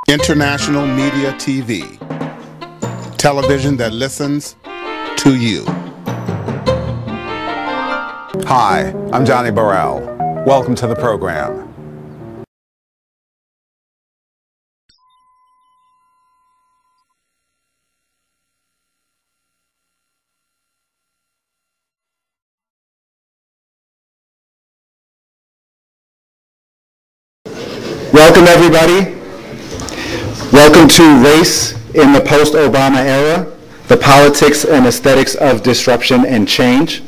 International Media TV, television that listens to you. Hi, I'm Johnnie Burrell. Welcome to the program. Welcome, everybody. Welcome to Race in the Post-Obama Era, the Politics and Aesthetics of Disruption and Change.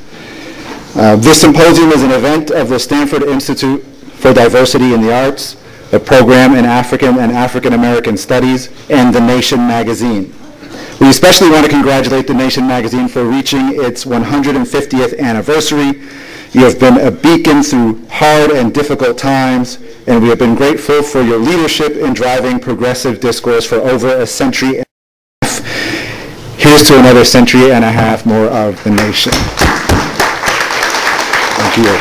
This symposium is an event of the Stanford Institute for Diversity in the Arts, the program in African and African American Studies, and The Nation magazine. We especially want to congratulate The Nation magazine for reaching its 150th anniversary. You have been a beacon through hard and difficult times, and we have been grateful for your leadership in driving progressive discourse for over a century and a half. Here's to another century and a half more of The Nation. Thank you.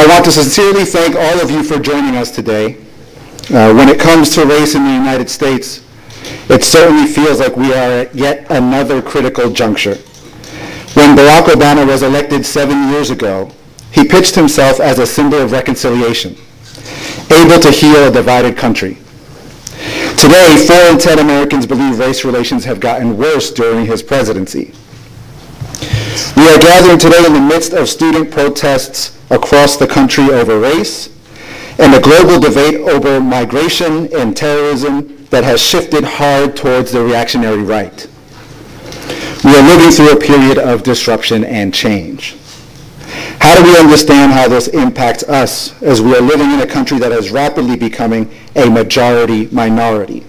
I want to sincerely thank all of you for joining us today. When it comes to race in the United States, it certainly feels like we are at yet another critical juncture. When Barack Obama was elected 7 years ago, he pitched himself as a symbol of reconciliation, able to heal a divided country. Today, 4 in 10 Americans believe race relations have gotten worse during his presidency. We are gathering today in the midst of student protests across the country over race and a global debate over migration and terrorism that has shifted hard towards the reactionary right. We are living through a period of disruption and change. How do we understand how this impacts us as we are living in a country that is rapidly becoming a majority minority?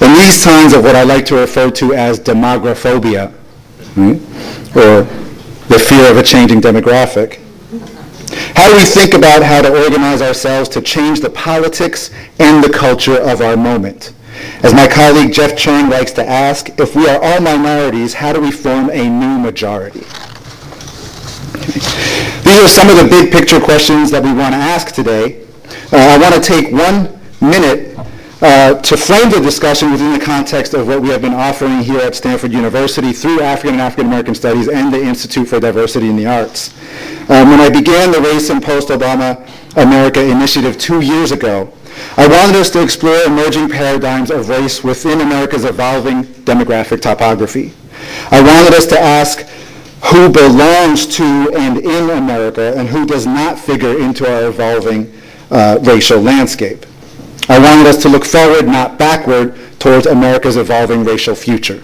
In these times of what I like to refer to as demographobia, or the fear of a changing demographic, how do we think about how to organize ourselves to change the politics and the culture of our moment? As my colleague Jeff Chang likes to ask, if we are all minorities, how do we form a new majority? These are some of the big picture questions that we want to ask today. I want to take 1 minute to frame the discussion within the context of what we have been offering here at Stanford University through African and African American Studies and the Institute for Diversity in the Arts. When I began the Race in Post-Obama America initiative 2 years ago, I wanted us to explore emerging paradigms of race within America's evolving demographic topography. I wanted us to ask who belongs to and in America and who does not figure into our evolving racial landscape. I wanted us to look forward, not backward, towards America's evolving racial future.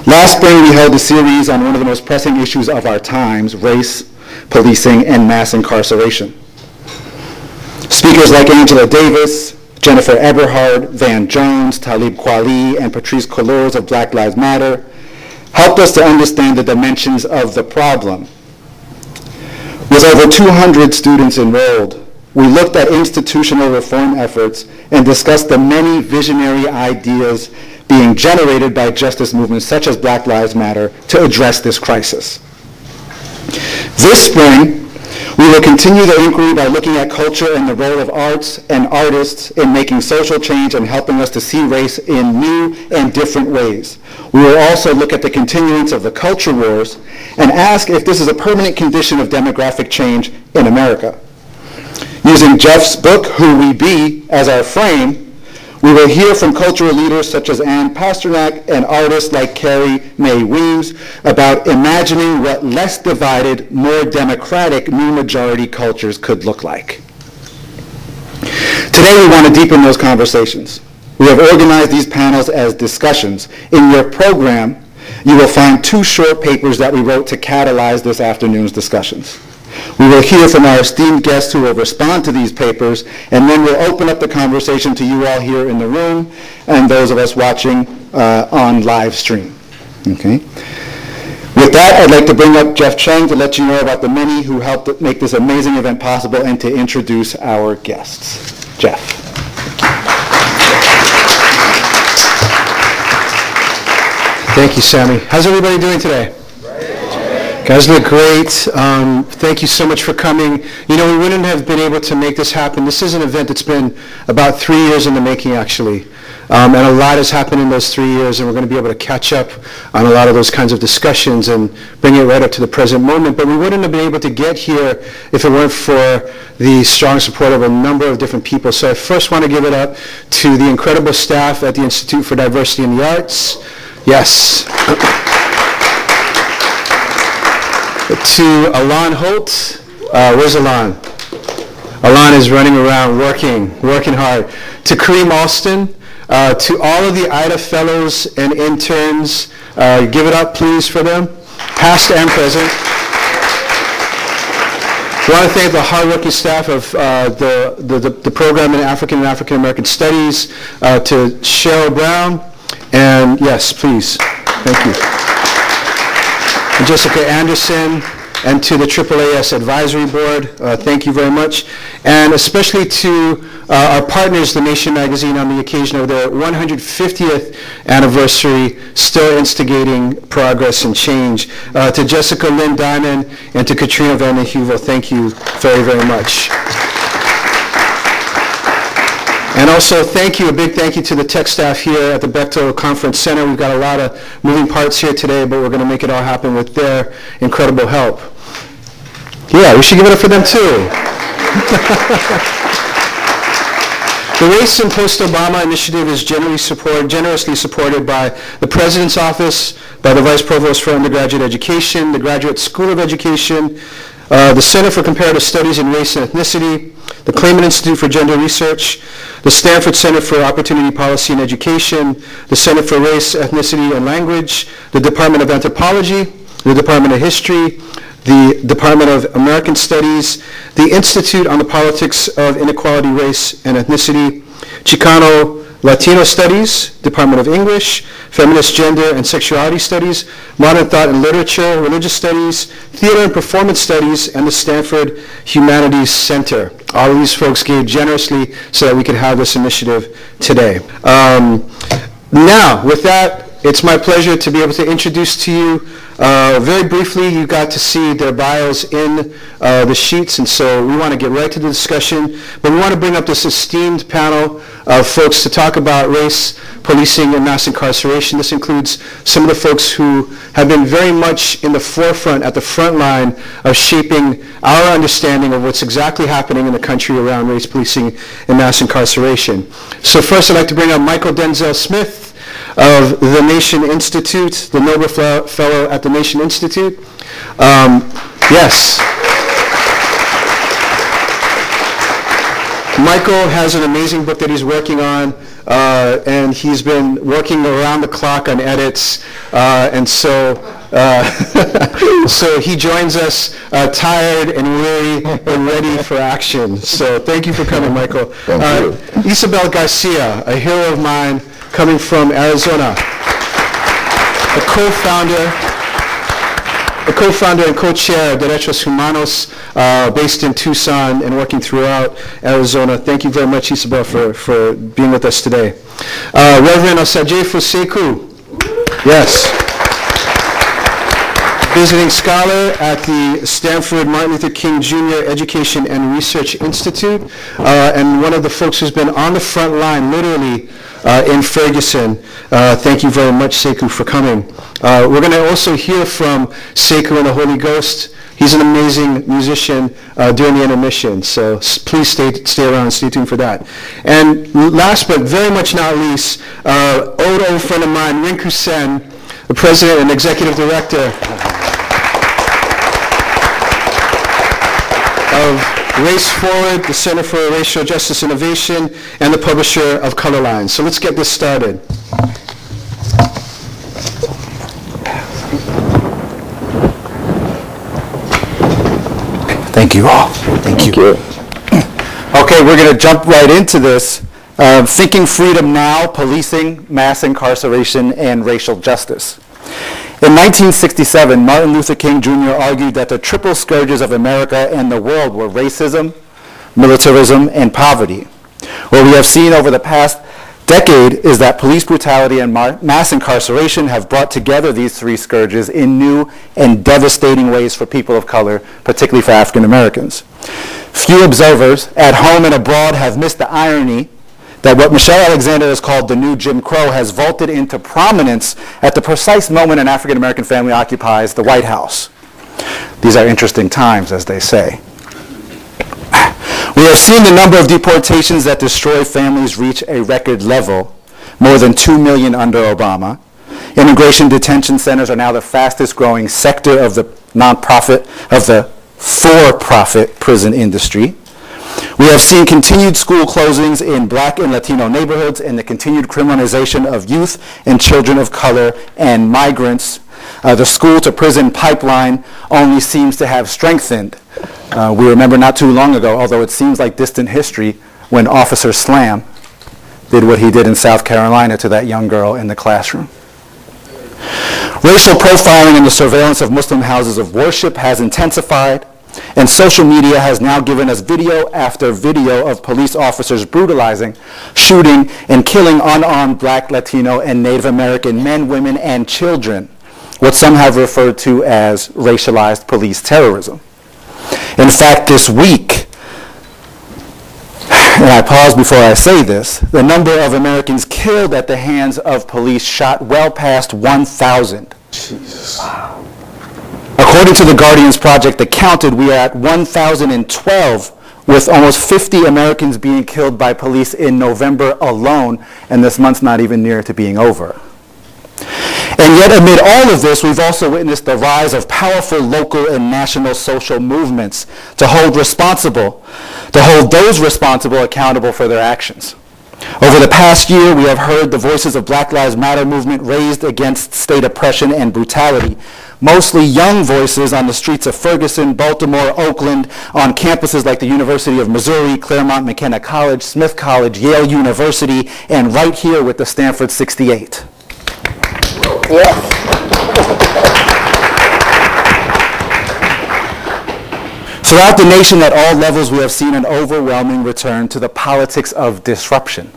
Last spring, we held a series on one of the most pressing issues of our times, race, policing, and mass incarceration. Speakers like Angela Davis, Jennifer Eberhard, Van Jones, Talib Kweli, and Patrisse Cullors of Black Lives Matter helped us to understand the dimensions of the problem. With over 200 students enrolled, we looked at institutional reform efforts and discussed the many visionary ideas being generated by justice movements such as Black Lives Matter to address this crisis. This spring, we will continue the inquiry by looking at culture and the role of arts and artists in making social change and helping us to see race in new and different ways. We will also look at the continuance of the culture wars and ask if this is a permanent condition of demographic change in America. Using Jeff's book, Who We Be, as our frame, we will hear from cultural leaders such as Ann Pasternak and artists like Carrie Mae Weems about imagining what less divided, more democratic new majority cultures could look like. Today we want to deepen those conversations. We have organized these panels as discussions. In your program, you will find 2 short papers that we wrote to catalyze this afternoon's discussions. We will hear from our esteemed guests who will respond to these papers, and then we'll open up the conversation to you all here in the room and those of us watching on live stream. Okay? With that, I'd like to bring up Jeff Chang to let you know about the many who helped make this amazing event possible and to introduce our guests. Jeff. Thank you, Sammy. How's everybody doing today? Guys look great. Thank you so much for coming. You know, we wouldn't have been able to make this happen. This is an event that's been about 3 years in the making, actually. And a lot has happened in those 3 years, and we're going to be able to catch up on a lot of those kinds of discussions and bring it right up to the present moment. But we wouldn't have been able to get here if it weren't for the strong support of a number of different people. So I first want to give it up to the incredible staff at the Institute for Diversity in the Arts. Yes. To Alon Holt. Where's Alon? Alon is running around working hard. To Kareem Alston. To all of the IDA fellows and interns, give it up please for them, past and present. I want to thank the hardworking staff of the program in African and African American Studies, to Cheryl Brown, and yes, please, thank you. And Jessica Anderson, and to the AAAS Advisory Board, thank you very much. And especially to our partners, The Nation magazine, on the occasion of their 150th anniversary, still instigating progress and change. To Jessica Lynn Diamond and to Katrina Van den Heuvel, thank you very, very much. And also, thank you, a big thank you to the tech staff here at the Bechtel Conference Center. We've got a lot of moving parts here today, but we're going to make it all happen with their incredible help. Yeah, we should give it up for them too. The Race and Post-Obama Initiative is generously supported by the President's Office, by the Vice Provost for Undergraduate Education, the Graduate School of Education, the Center for Comparative Studies in Race and Ethnicity, the Clayman Institute for Gender Research, the Stanford Center for Opportunity Policy and Education, the Center for Race, Ethnicity, and Language, the Department of Anthropology, the Department of History, the Department of American Studies, the Institute on the Politics of Inequality, Race, and Ethnicity, Chicano Latino Studies, Department of English, Feminist Gender and Sexuality Studies, Modern Thought and Literature, Religious Studies, Theater and Performance Studies, and the Stanford Humanities Center. All of these folks gave generously so that we could have this initiative today. Now, with that, it's my pleasure to be able to introduce to you, very briefly, you got to see their bios in the sheets, and so we want to get right to the discussion, but we want to bring up this esteemed panel of folks to talk about race, policing, and mass incarceration. This includes some of the folks who have been very much in the forefront, at the front line of shaping our understanding of what's exactly happening in the country around race, policing, and mass incarceration. So first I'd like to bring up Mychal Denzel Smith of the Nation Institute, the Nobel Fellow at the Nation Institute. Yes. Mychal has an amazing book that he's working on, and he's been working around the clock on edits, and so so he joins us tired and weary and ready for action. So thank you for coming, Mychal. Thank you. Isabel Garcia, a hero of mine, coming from Arizona, a co-founder and co-chair of Derechos Humanos, based in Tucson and working throughout Arizona. Thank you very much, Isabel, for being with us today. Reverend Osaje Foseku, yes, visiting scholar at the Stanford Martin Luther King Jr. Education and Research Institute, and one of the folks who's been on the front line, literally, in Ferguson. Thank you very much, Sekou, for coming. We're going to also hear from Sekou and the Holy Ghost. He's an amazing musician during the intermission, so please stay around, stay tuned for that. And last but very much not least, old friend of mine, Rinku Sen, the president and executive director of Race Forward, the Center for Racial Justice Innovation, and the publisher of Colorlines. So let's get this started. Thank you all. Thank you. Okay, we're going to jump right into this. Thinking Freedom Now, Policing, Mass Incarceration, and Racial Justice. In 1967, Martin Luther King Jr. argued that the triple scourges of America and the world were racism, militarism, and poverty. What we have seen over the past decade is that police brutality and mass incarceration have brought together these three scourges in new and devastating ways for people of color, particularly for African Americans. Few observers at home and abroad have missed the irony that what Mychal Alexander has called the new Jim Crow has vaulted into prominence at the precise moment an African American family occupies the White House. These are interesting times, as they say. We have seen the number of deportations that destroy families reach a record level, more than 2 million under Obama. Immigration detention centers are now the fastest growing sector of the for-profit prison industry. We have seen continued school closings in Black and Latino neighborhoods and the continued criminalization of youth and children of color and migrants. The school-to-prison pipeline only seems to have strengthened. We remember not too long ago, although it seems like distant history, when Officer Slam did what he did in South Carolina to that young girl in the classroom. Racial profiling and the surveillance of Muslim houses of worship has intensified, and social media has now given us video after video of police officers brutalizing, shooting, and killing unarmed Black, Latino, and Native American men, women, and children, what some have referred to as racialized police terrorism. In fact, this week, and I pause before I say this, the number of Americans killed at the hands of police shot well past 1,000. Jesus. Wow. According to the Guardian's Project that counted, we are at 1,012, with almost 50 Americans being killed by police in November alone, and this month's not even near to being over. And yet, amid all of this, we've also witnessed the rise of powerful local and national social movements to hold those responsible accountable for their actions. Over the past year, we have heard the voices of Black Lives Matter movement raised against state oppression and brutality, mostly young voices on the streets of Ferguson, Baltimore, Oakland, on campuses like the University of Missouri, Claremont McKenna College, Smith College, Yale University, and right here with the Stanford 68. Yes. Throughout the nation at all levels, we have seen an overwhelming return to the politics of disruption.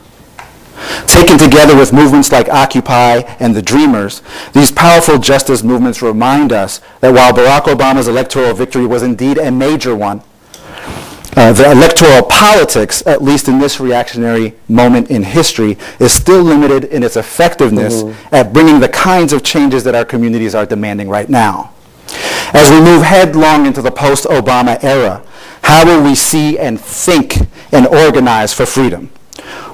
Taken together with movements like Occupy and the Dreamers, these powerful justice movements remind us that while Barack Obama's electoral victory was indeed a major one, the electoral politics, at least in this reactionary moment in history, is still limited in its effectiveness at bringing the kinds of changes that our communities are demanding right now. As we move headlong into the post-Obama era, how will we see and think and organize for freedom?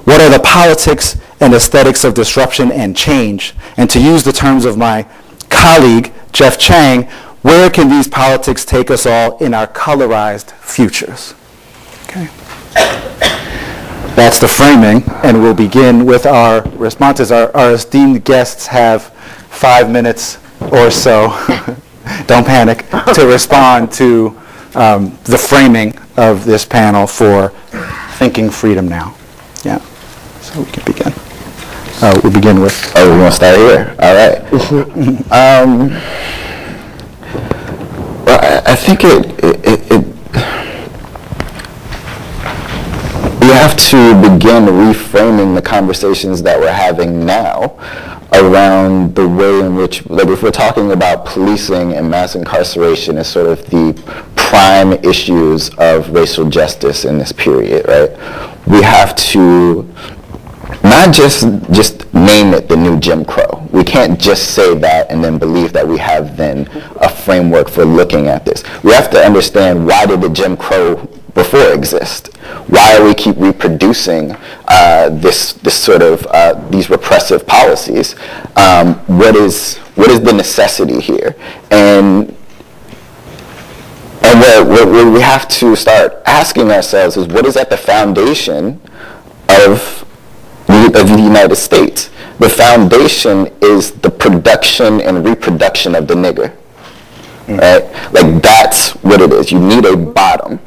What are the politics and aesthetics of disruption and change? And to use the terms of my colleague, Jeff Chang, where can these politics take us all in our colorized futures? Okay. That's the framing, and we'll begin with our responses. Our esteemed guests have 5 minutes or so, don't panic, to respond to the framing of this panel for Thinking Freedom Now. Yeah, so we can begin. We'll begin with... Oh, we're going to start here. All right. Well, I think we have to begin reframing the conversations that we're having now around the way in which, like, if we're talking about policing and mass incarceration as sort of the prime issues of racial justice in this period, right? We have to not just name it the new Jim Crow. We can't just say that and then believe that we have then a framework for looking at this. We have to understand, why did the Jim Crow before exist? Why do we keep reproducing this sort of these repressive policies? What is the necessity here? And what we have to start asking ourselves is, what is at the foundation of the United States? The foundation is the production and reproduction of the nigger, right? Like, that's what it is. You need a bottom.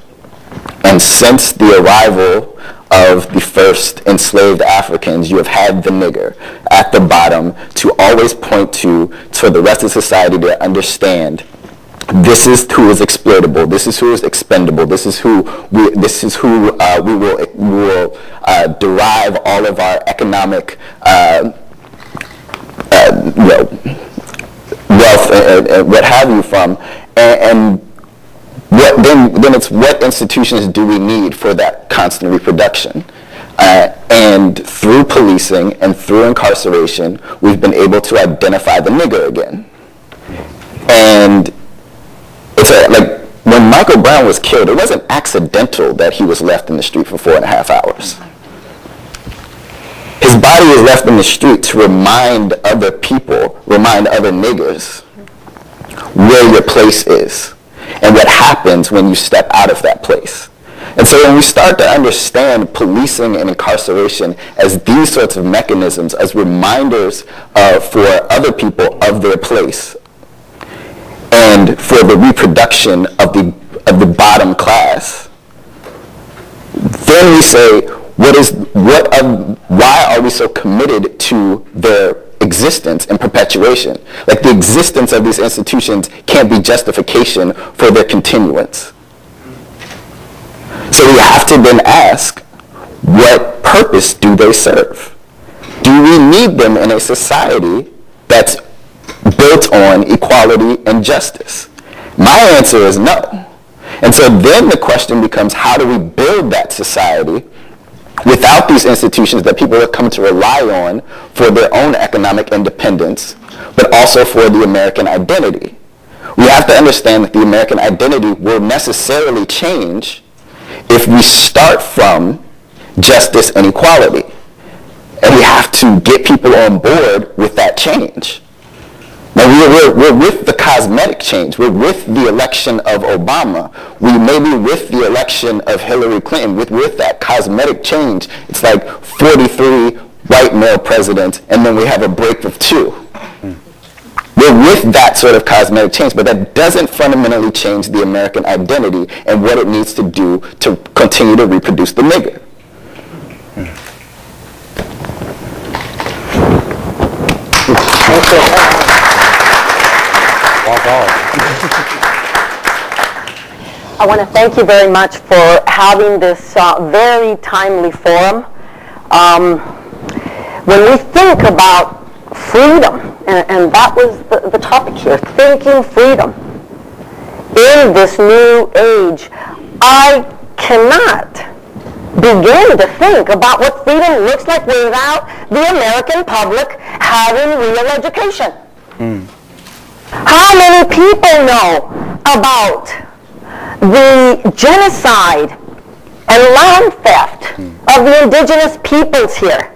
And since the arrival of the first enslaved Africans, you have had the nigger at the bottom to always point to, for the rest of society to understand this is who is exploitable. This is who is expendable. This is who we will derive all of our economic wealth and what have you from. And what then it's what institutions do we need for that constant reproduction? And through policing and through incarceration, we've been able to identify the nigger again. And it's like when Michael Brown was killed, it wasn't accidental that he was left in the street for 4.5 hours. His body was left in the street to remind other people, remind other niggers where your place is and what happens when you step out of that place. And so when we start to understand policing and incarceration as these sorts of mechanisms, as reminders for other people of their place, and for the reproduction of the bottom class, then we say, why are we so committed to their existence and perpetuation? Like, the existence of these institutions can't be justification for their continuance. So we have to then ask, what purpose do they serve? Do we need them in a society that's built on equality and justice? My answer is no. And so then the question becomes, how do we build that society without these institutions that people have come to rely on for their own economic independence, but also for the American identity? We have to understand that the American identity will necessarily change if we start from justice and equality. And we have to get people on board with that change. Now, we're with the cosmetic change. We're with the election of Obama. We may be with the election of Hillary Clinton. With that cosmetic change, it's like 43 white male presidents, and then we have a break of 2. We're with that sort of cosmetic change, but that doesn't fundamentally change the American identity and what it needs to do to continue to reproduce the nigger. I want to thank you very much for having this very timely forum. When we think about freedom, and that was the topic here, thinking freedom in this new age, I cannot begin to think about what freedom looks like without the American public having real education. How many people know about the genocide and land theft of the indigenous peoples here?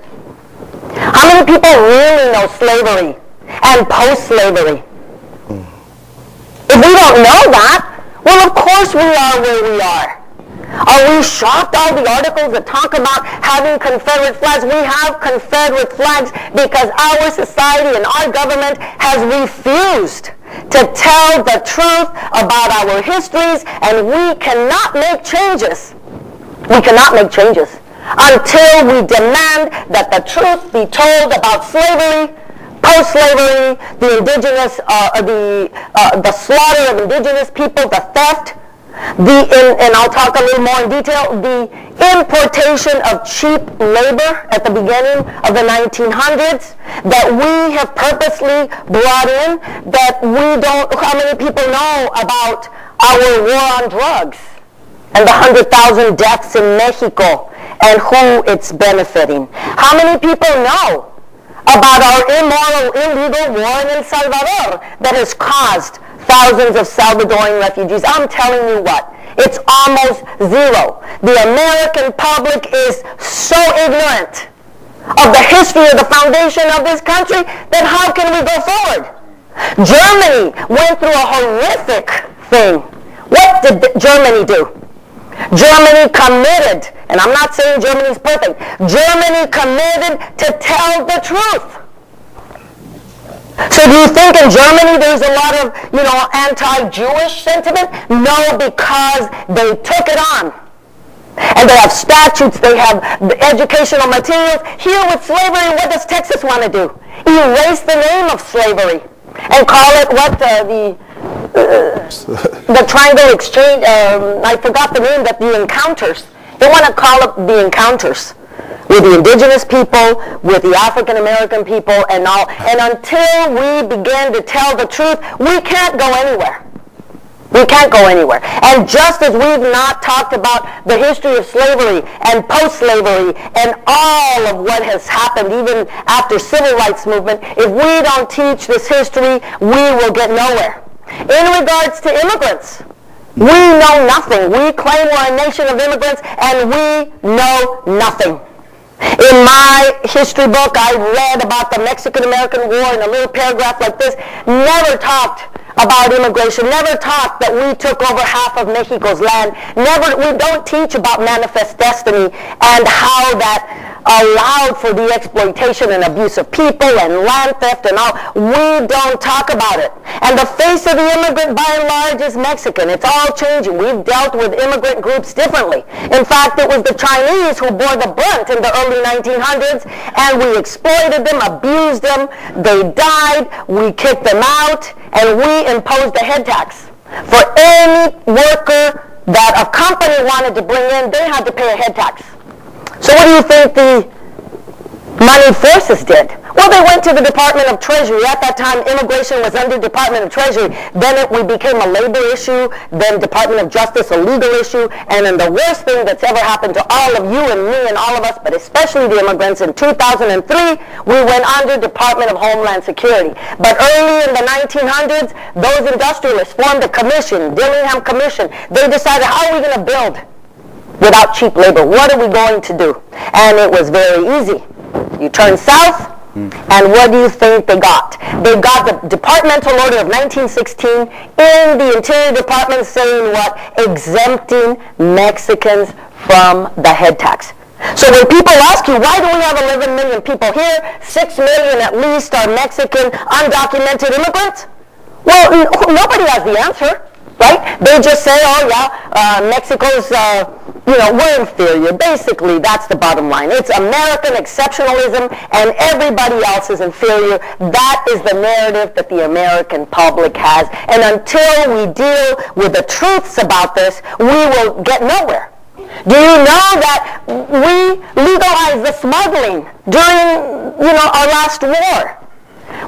How many people really know slavery and post-slavery? If we don't know that, well, of course we are where we are. Are we shocked all the articles that talk about having Confederate flags? We have Confederate flags because our society and our government has refused to tell the truth about our histories, and we cannot make changes. We cannot make changes until we demand that the truth be told about slavery, post-slavery, the indigenous, the slaughter of indigenous people, the theft, and I'll talk a little more in detail, the importation of cheap labor at the beginning of the 1900s that we have purposely brought in, that we don't, how many people know about our war on drugs and the 100,000 deaths in Mexico and who it's benefiting? How many people know about our immoral, illegal war in El Salvador that has caused thousands of Salvadoran refugees? I'm telling you what, it's almost zero. The American public is so ignorant of the history of the foundation of this country that how can we go forward? Germany went through a horrific thing. What did Germany do? Germany committed, and I'm not saying Germany's perfect, Germany committed to tell the truth. So do you think in Germany there's a lot of, anti-Jewish sentiment? No, because they took it on. And they have statutes, they have educational materials. Here with slavery, what does Texas want to do? Erase the name of slavery and call it what? the triangle exchange, I forgot the name, that the encounters. They want to call it the encounters with the indigenous people, with the African American people, and all. And until we begin to tell the truth, we can't go anywhere. We can't go anywhere. And just as we've not talked about the history of slavery and post-slavery and all of what has happened even after civil rights movement, if we don't teach this history, we will get nowhere. In regards to immigrants, we know nothing. We claim we're a nation of immigrants, and we know nothing. In my history book, I read about the Mexican-American War in a little paragraph like this. Never talked about immigration, never talked that we took over half of Mexico's land. We don't teach about manifest destiny and how that allowed for the exploitation and abuse of people and land theft and all. We don't talk about it. And the face of the immigrant by and large is Mexican. It's all changing. We've dealt with immigrant groups differently. In fact, it was the Chinese who bore the brunt in the early 1900s, and we exploited them, abused them, they died, we kicked them out, and we imposed a head tax. For any worker that a company wanted to bring in, they had to pay a head tax. So what do you think the money forces did? Well, they went to the Department of Treasury. At that time, immigration was under Department of Treasury. Then we became a labor issue, then Department of Justice, a legal issue, and then the worst thing that's ever happened to all of you and me and all of us, but especially the immigrants, in 2003, we went under Department of Homeland Security. But early in the 1900s, those industrialists formed a commission, Dillingham Commission. They decided, how are we going to build without cheap labor? What are we going to do? And it was very easy. You turn south, and what do you think they got? They got the departmental order of 1916 in the Interior Department saying what? Exempting Mexicans from the head tax. So when people ask you, why do we have 11 million people here, 6 million at least are Mexican undocumented immigrants? Well, nobody has the answer, right? They just say, oh yeah, Mexico's, we're inferior. Basically, that's the bottom line. It's American exceptionalism, and everybody else is inferior. That is the narrative that the American public has. And until we deal with the truths about this, we will get nowhere. Do you know that we legalized the smuggling during, our last war?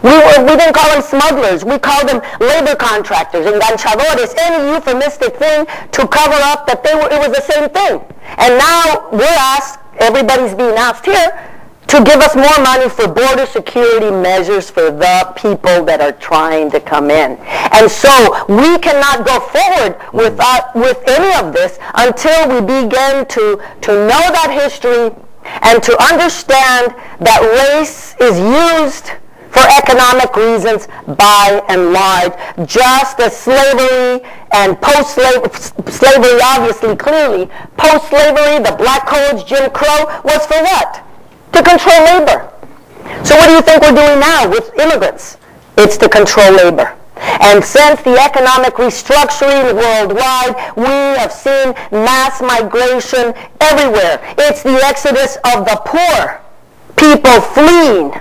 We didn't call them smugglers. We called them labor contractors, enganchadores, any euphemistic thing to cover up that it was the same thing. And now we're asked, everybody's being asked here, to give us more money for border security measures for the people that are trying to come in. And so we cannot go forward with any of this until we begin to know that history and to understand that race is used for economic reasons by and large, just as slavery and post-slavery, obviously, clearly, post-slavery, the black codes, Jim Crow, was for what? To control labor. So what do you think we're doing now with immigrants? It's to control labor. And since the economic restructuring worldwide, we have seen mass migration everywhere. It's the exodus of the poor, people fleeing,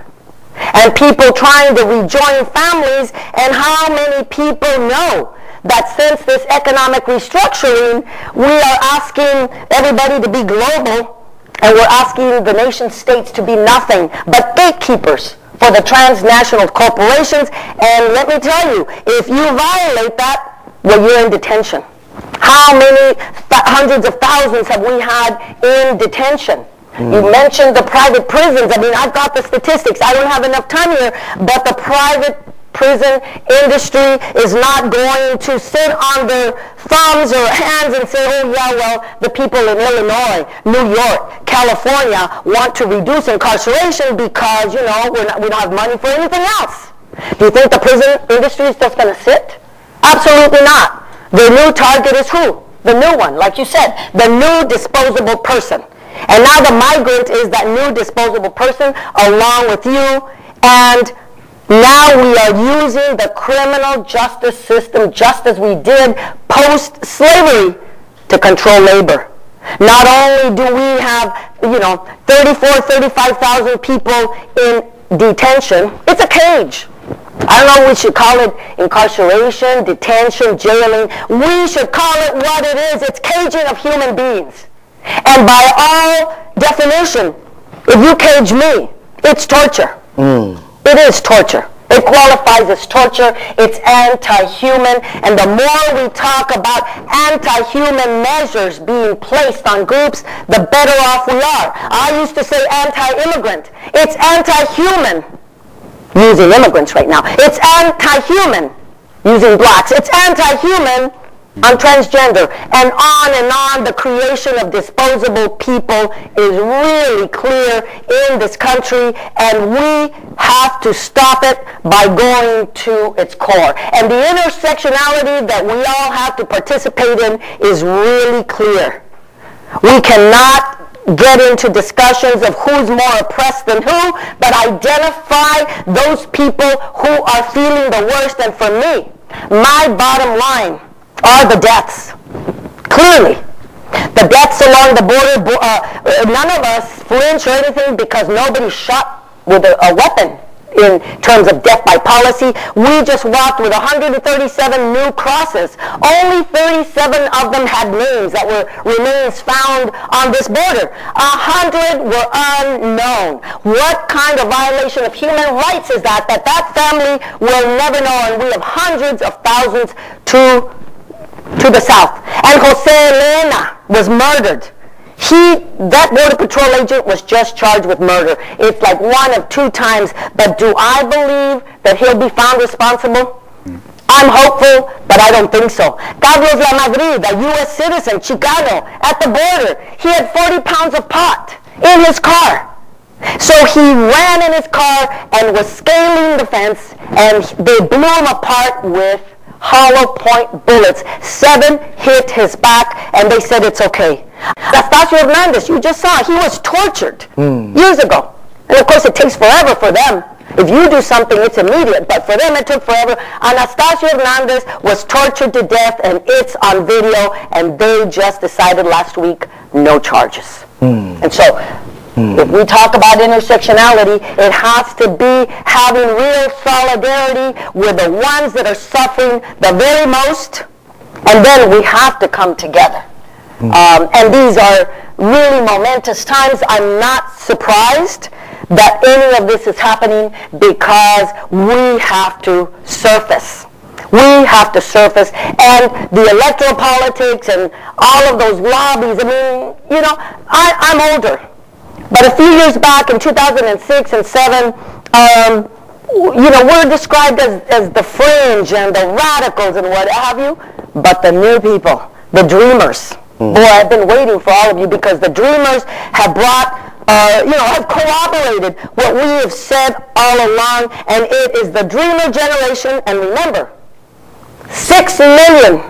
and people trying to rejoin families. And how many people know that since this economic restructuring, we are asking everybody to be global, and we're asking the nation states to be nothing but gatekeepers for the transnational corporations. And let me tell you, if you violate that, well, you're in detention. How many hundreds of thousands have we had in detention? You mentioned the private prisons. I mean, I've got the statistics. I don't have enough time here, but the private prison industry is not going to sit on their thumbs or hands and say, oh yeah, well, the people in Illinois, New York, California want to reduce incarceration because, we don't have money for anything else. Do you think the prison industry is just going to sit? Absolutely not. The new target is who? The new one, like you said, the new disposable person. And now the migrant is that new disposable person along with you. And now we are using the criminal justice system just as we did post-slavery to control labor. Not only do we have, 35,000 people in detention, it's a cage. I don't know, we should call it incarceration, detention, jailing. We should call it what it is. It's caging of human beings. And by all definition, if you cage me, it's torture. It is torture. It qualifies as torture. It's anti-human. And the more we talk about anti-human measures being placed on groups, the better off we are. I used to say anti-immigrant. It's anti-human using immigrants right now. It's anti-human using blacks. It's anti-human on transgender, and on. The creation of disposable people is really clear in this country, and we have to stop it by going to its core. And the intersectionality that we all have to participate in is really clear. We cannot get into discussions of who's more oppressed than who, but identify those people who are feeling the worst. And for me, my bottom line are the deaths. Clearly. The deaths along the border, none of us flinch or anything because nobody shot with a weapon in terms of death by policy. We just walked with 137 new crosses. Only 37 of them had names that were remains found on this border. 100 were unknown. What kind of violation of human rights is that that family will never know? And we have hundreds of thousands to the south. And Jose Elena was murdered. That Border Patrol agent was just charged with murder. It's like 1 of 2 times. But do I believe that he'll be found responsible? I'm hopeful, but I don't think so. Carlos Lamadrid, a U.S. citizen, Chicano, at the border, he had 40 pounds of pot in his car. So he ran in his car and was scaling the fence, and they blew him apart with hollow point bullets. 7 hit his back, and they said it's okay. Anastasio Hernandez, you just saw, he was tortured years ago. And of course it takes forever for them. If you do something, it's immediate, but for them it took forever. Anastasio Hernandez was tortured to death, and it's on video, and they just decided last week, no charges. And so, if we talk about intersectionality, it has to be having real solidarity with the ones that are suffering the very most, and then we have to come together. And these are really momentous times. I'm not surprised that any of this is happening because we have to surface. We have to surface. And the electoral politics and all of those lobbies, I mean, you know, I'm older. But a few years back in 2006 and 7, you know, we're described as the fringe and the radicals and what have you. But the new people, the dreamers, boy, I've been waiting for all of you because the dreamers have brought, you know, have corroborated what we have said all along, and it is the dreamer generation. And remember, 6 million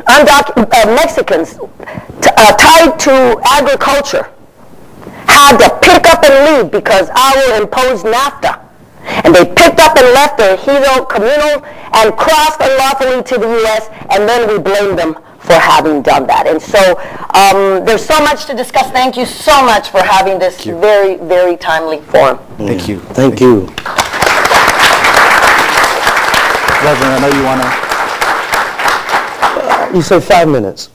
Mexicans tied to agriculture had to pick up and leave because our imposed NAFTA. And they picked up and left their hero communal and crossed unlawfully to the U.S., and then we blamed them for having done that. And so there's so much to discuss. Thank you so much for having this very, very timely forum. Thank you. Thank you. Reverend, I know you want to... You said 5 minutes.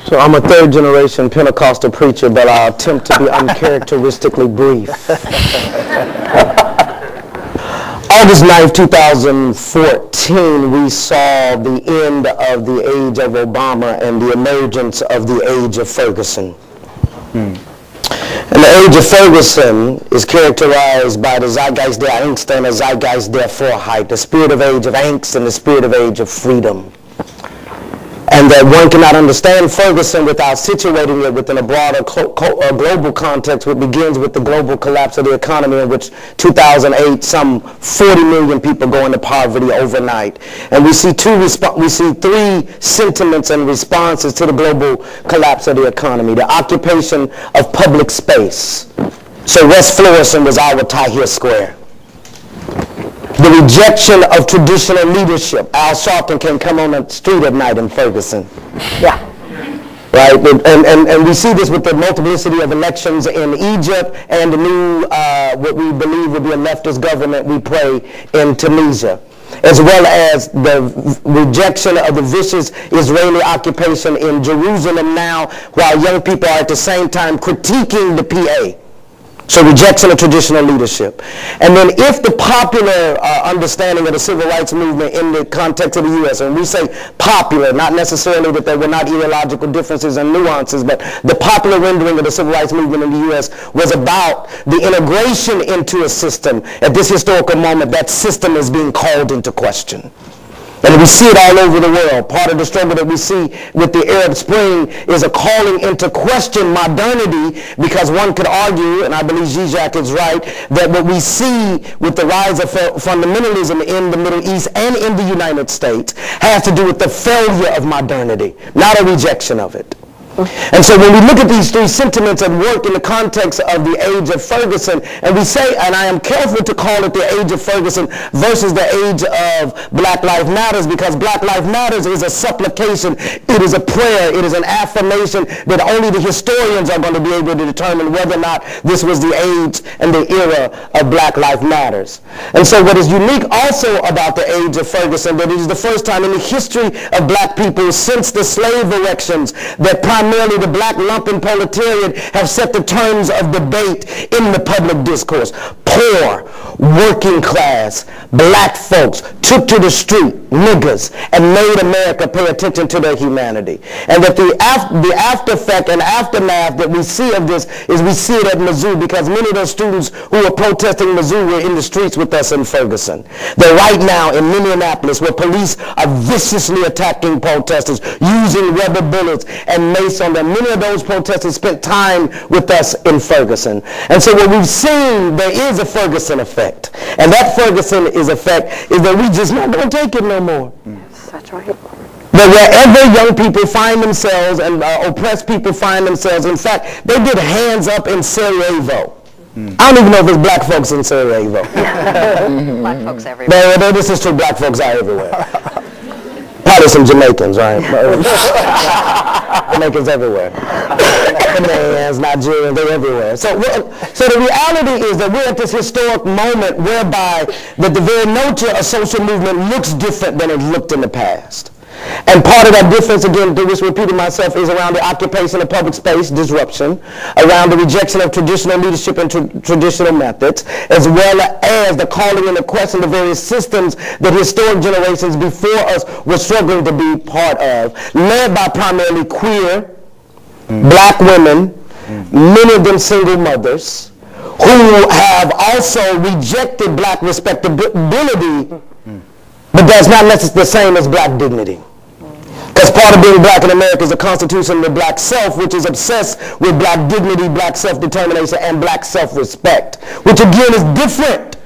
So I'm a 3rd generation Pentecostal preacher, but I'll attempt to be uncharacteristically brief. August 9th, 2014, we saw the end of the age of Obama and the emergence of the age of Ferguson. And the age of Ferguson is characterized by the Zeitgeist der Angst and the Zeitgeist der Freiheit, the spirit of age of angst and the spirit of age of freedom. And that one cannot understand Ferguson without situating it within a broader global context, which begins with the global collapse of the economy, in which 2008, some 40 million people go into poverty overnight. And we see 3 sentiments and responses to the global collapse of the economy. The occupation of public space. So West Florissant was our Tahrir Square. The rejection of traditional leadership. Al Sharpton can come on the street at night in Ferguson. Yeah. right? And we see this with the multiplicity of elections in Egypt and the new, what we believe will be a leftist government, we pray, in Tunisia, as well as the rejection of the vicious Israeli occupation in Jerusalem now, while young people are at the same time critiquing the PA. So rejection of traditional leadership. And then if the popular understanding of the civil rights movement in the context of the U.S., and we say popular, not necessarily that there were not ideological differences and nuances, but the popular rendering of the civil rights movement in the U.S. was about the integration into a system. At this historical moment, that system is being called into question. And we see it all over the world. Part of the struggle that we see with the Arab Spring is a calling into question modernity, because one could argue, and I believe Zizek is right, that what we see with the rise of fundamentalism in the Middle East and in the United States has to do with the failure of modernity, not a rejection of it. And so when we look at these three sentiments at work in the context of the age of Ferguson, and we say, and I am careful to call it the age of Ferguson versus the age of Black Lives Matters, because Black Lives Matters is a supplication, it is a prayer, it is an affirmation that only the historians are going to be able to determine whether or not this was the age and the era of Black Lives Matters. And so what is unique also about the age of Ferguson, that it is the first time in the history of black people since the slave erections that primarily the black lumpen proletariat have set the terms of debate in the public discourse. Poor, working class, black folks took to the street, niggers, and made America pay attention to their humanity. And that the after effect and aftermath that we see of this is we see it at Mizzou, because many of those students who were protesting Mizzou were in the streets with us in Ferguson. They're right now in Minneapolis, where police are viciously attacking protesters, using rubber bullets and mace on them. Many of those protesters spent time with us in Ferguson. And so what we've seen, there is a Ferguson effect. And that Ferguson effect is that we just not going to take it no more. That's right. That wherever young people find themselves and oppressed people find themselves, in fact, they did hands up in Sarajevo. I don't even know if there's black folks in Sarajevo. Black folks everywhere. This is true, black folks are everywhere. Probably some Jamaicans, right? Jamaicans everywhere. Ghanaians, Nigerians, they're everywhere. So the reality is that we're at this historic moment whereby that the very nature of social movement looks different than it looked in the past. And part of that difference, again, just repeating myself, is around the occupation of public space, disruption, around the rejection of traditional leadership and traditional methods, as well as the calling into question the various systems that historic generations before us were struggling to be part of, led by primarily queer, black women, many of them single mothers, who have also rejected black respectability, but that's not necessarily the same as black dignity. Because part of being black in America is the constitution of the black self, which is obsessed with black dignity, black self-determination, and black self-respect, which again is different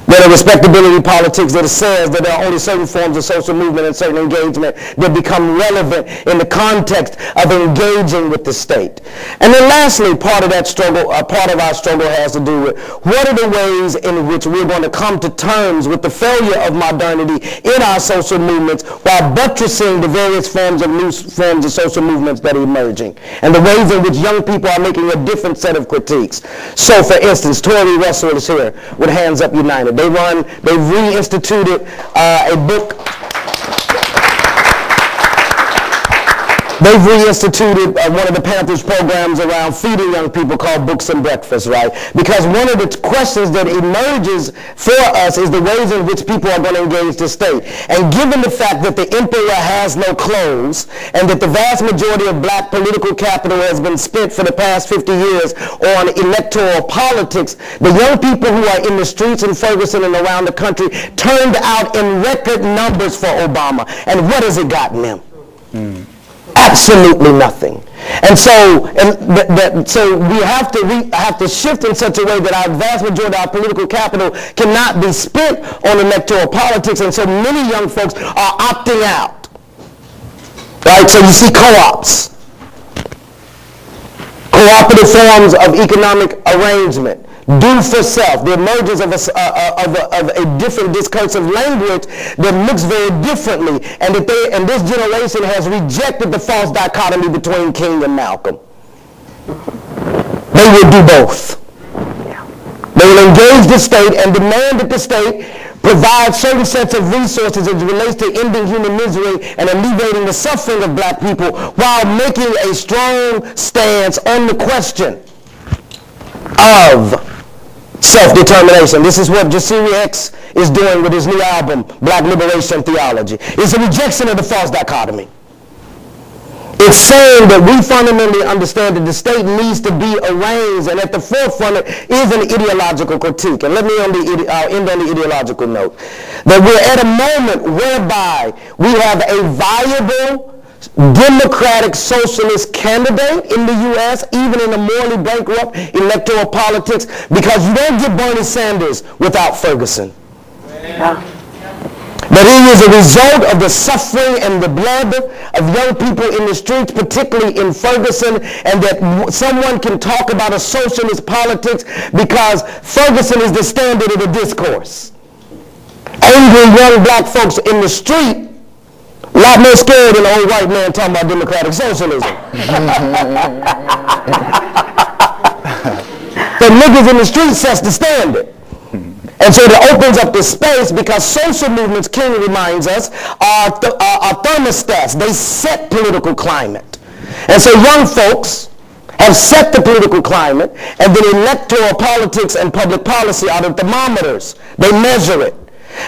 than a respectability politics that says that there are only certain forms of social movement and certain engagement that become relevant in the context of engaging with the state. And then lastly, part of that struggle, part of our struggle has to do with what are the ways in which we're going to come to terms with the failure of modernity in our social movements while buttressing the various forms of new forms of social movements that are emerging, and the ways in which young people are making a different set of critiques. So for instance, Tori Russell is here with Hands Up United. They've reinstituted a book. They've reinstituted one of the Panthers programs around feeding young people called Books and Breakfast, right? Because one of the questions that emerges for us is the ways in which people are going to engage the state. And given the fact that the emperor has no clothes and that the vast majority of black political capital has been spent for the past 50 years on electoral politics, the young people who are in the streets in Ferguson and around the country turned out in record numbers for Obama. And what has it gotten them? Absolutely nothing. And so, we have to shift in such a way that our vast majority of our political capital cannot be spent on electoral politics. And so many young folks are opting out. Right? So you see co-ops, cooperative forms of economic arrangement, do for self, the emergence of a different discursive language that looks very differently, and that this generation has rejected the false dichotomy between King and Malcolm. They will do both. They will engage the state and demand that the state provide certain sets of resources as it relates to ending human misery and alleviating the suffering of black people while making a strong stance on the question of self-determination. This is what Jasiri X is doing with his new album, Black Liberation Theology. It's a rejection of the false dichotomy. It's saying that we fundamentally understand that the state needs to be arranged, and at the forefront is an ideological critique. And let me end on the ideological note. That we're at a moment whereby we have a viable democratic socialist candidate in the U.S., even in a morally bankrupt electoral politics, because you don't get Bernie Sanders without Ferguson. Yeah. That he is a result of the suffering and the blood of young people in the streets, particularly in Ferguson, and that someone can talk about a socialist politics because Ferguson is the standard of the discourse. Angry young black folks in the street, a lot more scared than an old white man talking about democratic socialism. The niggas in the street sets the standard. And so it opens up the space because social movements, King reminds us, are thermostats. They set political climate. And so young folks have set the political climate, and then electoral politics and public policy are the thermometers. They measure it.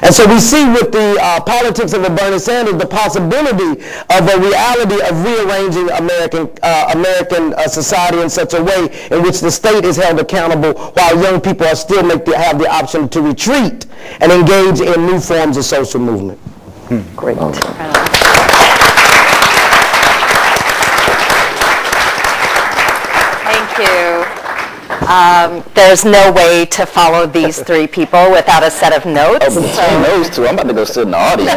And so we see with the politics of Bernie Sanders the possibility of a reality of rearranging American society in such a way in which the state is held accountable while young people are still have the option to retreat and engage in new forms of social movement. Great. Thank you. There's no way to follow these three people without a set of notes. Oh, but between those two, I'm about to go sit in the audience.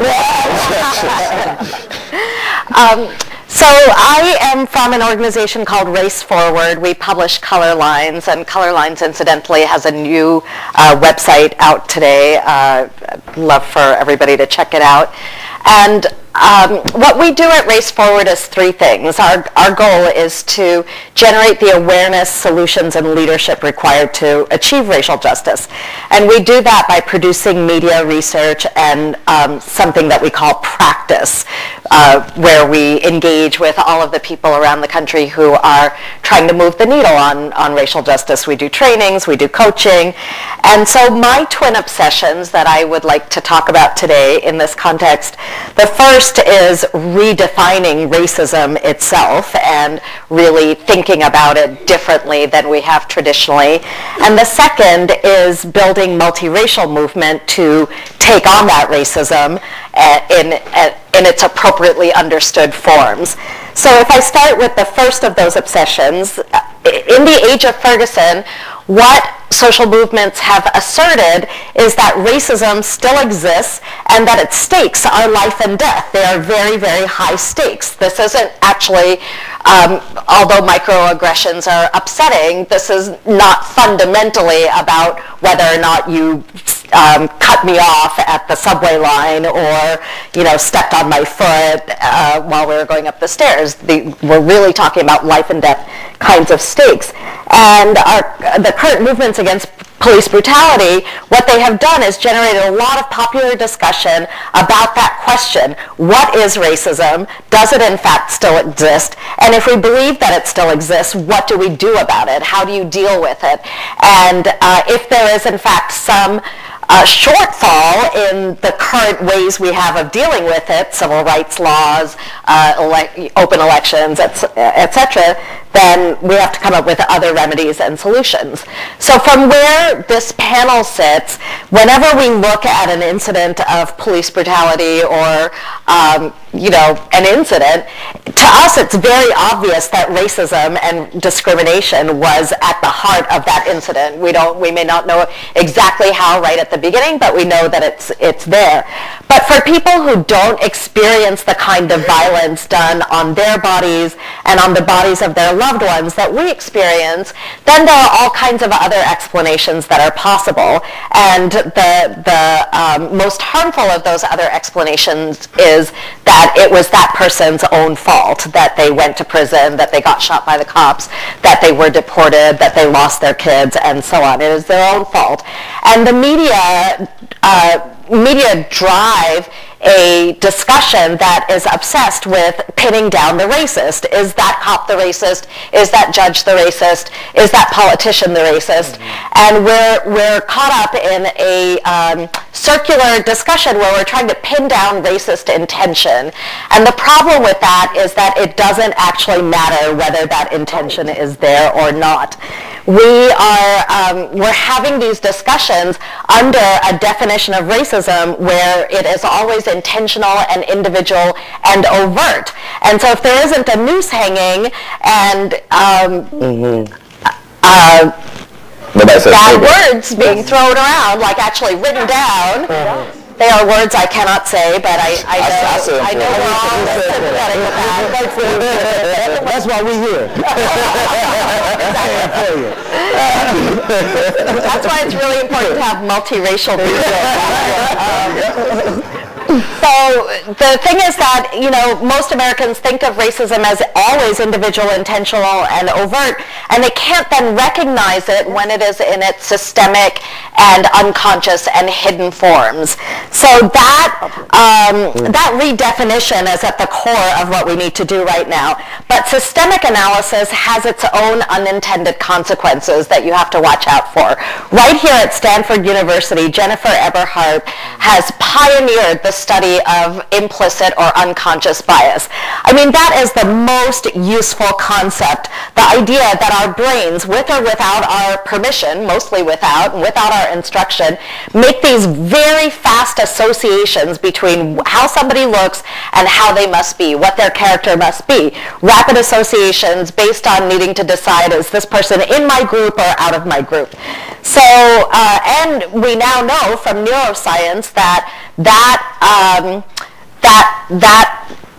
So I am from an organization called Race Forward. We publish Colorlines, and Colorlines, incidentally, has a new website out today. I'd love for everybody to check it out. And what we do at Race Forward is three things. Our goal is to generate the awareness, solutions, and leadership required to achieve racial justice. And we do that by producing media research and something that we call practice, where we engage with all of the people around the country who are trying to move the needle on racial justice. We do trainings, we do coaching. And so my twin obsessions that I would like to talk about today in this context, the first is redefining racism itself and really thinking about it differently than we have traditionally. And the second is building multiracial movement to take on that racism in its appropriately understood forms. So if I start with the first of those obsessions, in the age of Ferguson, what social movements have asserted is that racism still exists and that its stakes are life and death. They are very, very high stakes. This isn't actually, although microaggressions are upsetting, this is not fundamentally about whether or not you cut me off at the subway line or, stepped on my foot while we were going up the stairs. We're really talking about life and death kinds of stakes. And the current movements against police brutality, what they have done is generated a lot of popular discussion about that question. What is racism? Does it in fact still exist? And if we believe that it still exists, what do we do about it? How do you deal with it? And if there is in fact some shortfall in the current ways we have of dealing with it, civil rights laws, open elections, etc., then we have to come up with other remedies and solutions. So from where this panel sits, whenever we look at an incident of police brutality or an incident, to us it's very obvious that racism and discrimination was at the heart of that incident. We may not know exactly how right at the beginning, but we know that it's there. But for people who don't experience the kind of violence done on their bodies and on the bodies of their loved ones that we experience, then there are all kinds of other explanations that are possible. And the most harmful of those other explanations is that it was that person's own fault, that they went to prison, that they got shot by the cops, that they were deported, that they lost their kids, and so on. It is their own fault. And the media drive a discussion that is obsessed with pinning down the racist. Is that cop the racist? Is that judge the racist? Is that politician the racist? And we're caught up in a circular discussion where we're trying to pin down racist intention. And the problem with that is that it doesn't actually matter whether that intention is there or not. We're having these discussions under a definition of racism where it is always intentional and individual and overt. And so if there isn't a noose hanging and bad words being thrown around, like actually written down, they are words I cannot say, but I know we're all sympathetic with that. That's why we're here. That's why it's really important to have multiracial people. So the thing is that, most Americans think of racism as always individual, intentional, and overt, and they can't then recognize it when it is in its systemic and unconscious and hidden forms. So that redefinition is at the core of what we need to do right now. But systemic analysis has its own unintended consequences that you have to watch out for. Right here at Stanford University, Jennifer Eberhardt has pioneered the study of implicit or unconscious bias. I mean, that is the most useful concept. The idea that our brains, with or without our permission, mostly without our instruction, make these very fast associations between how somebody looks and how they must be, what their character must be. Rapid associations based on needing to decide, is this person in my group or out of my group? So, and we now know from neuroscience that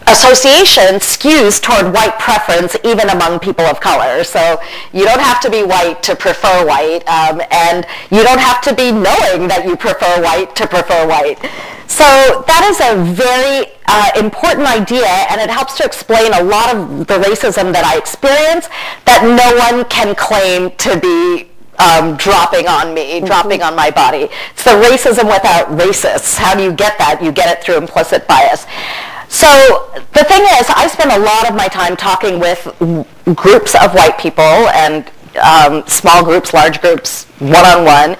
association skews toward white preference even among people of color. So you don't have to be white to prefer white, and you don't have to be knowing that you prefer white to prefer white. So that is a very important idea, and it helps to explain a lot of the racism that I experience that no one can claim to be dropping on me, dropping on my body. It's the racism without racists. How do you get that? You get it through implicit bias. So the thing is, I spend a lot of my time talking with groups of white people and small groups, large groups, one-on-one,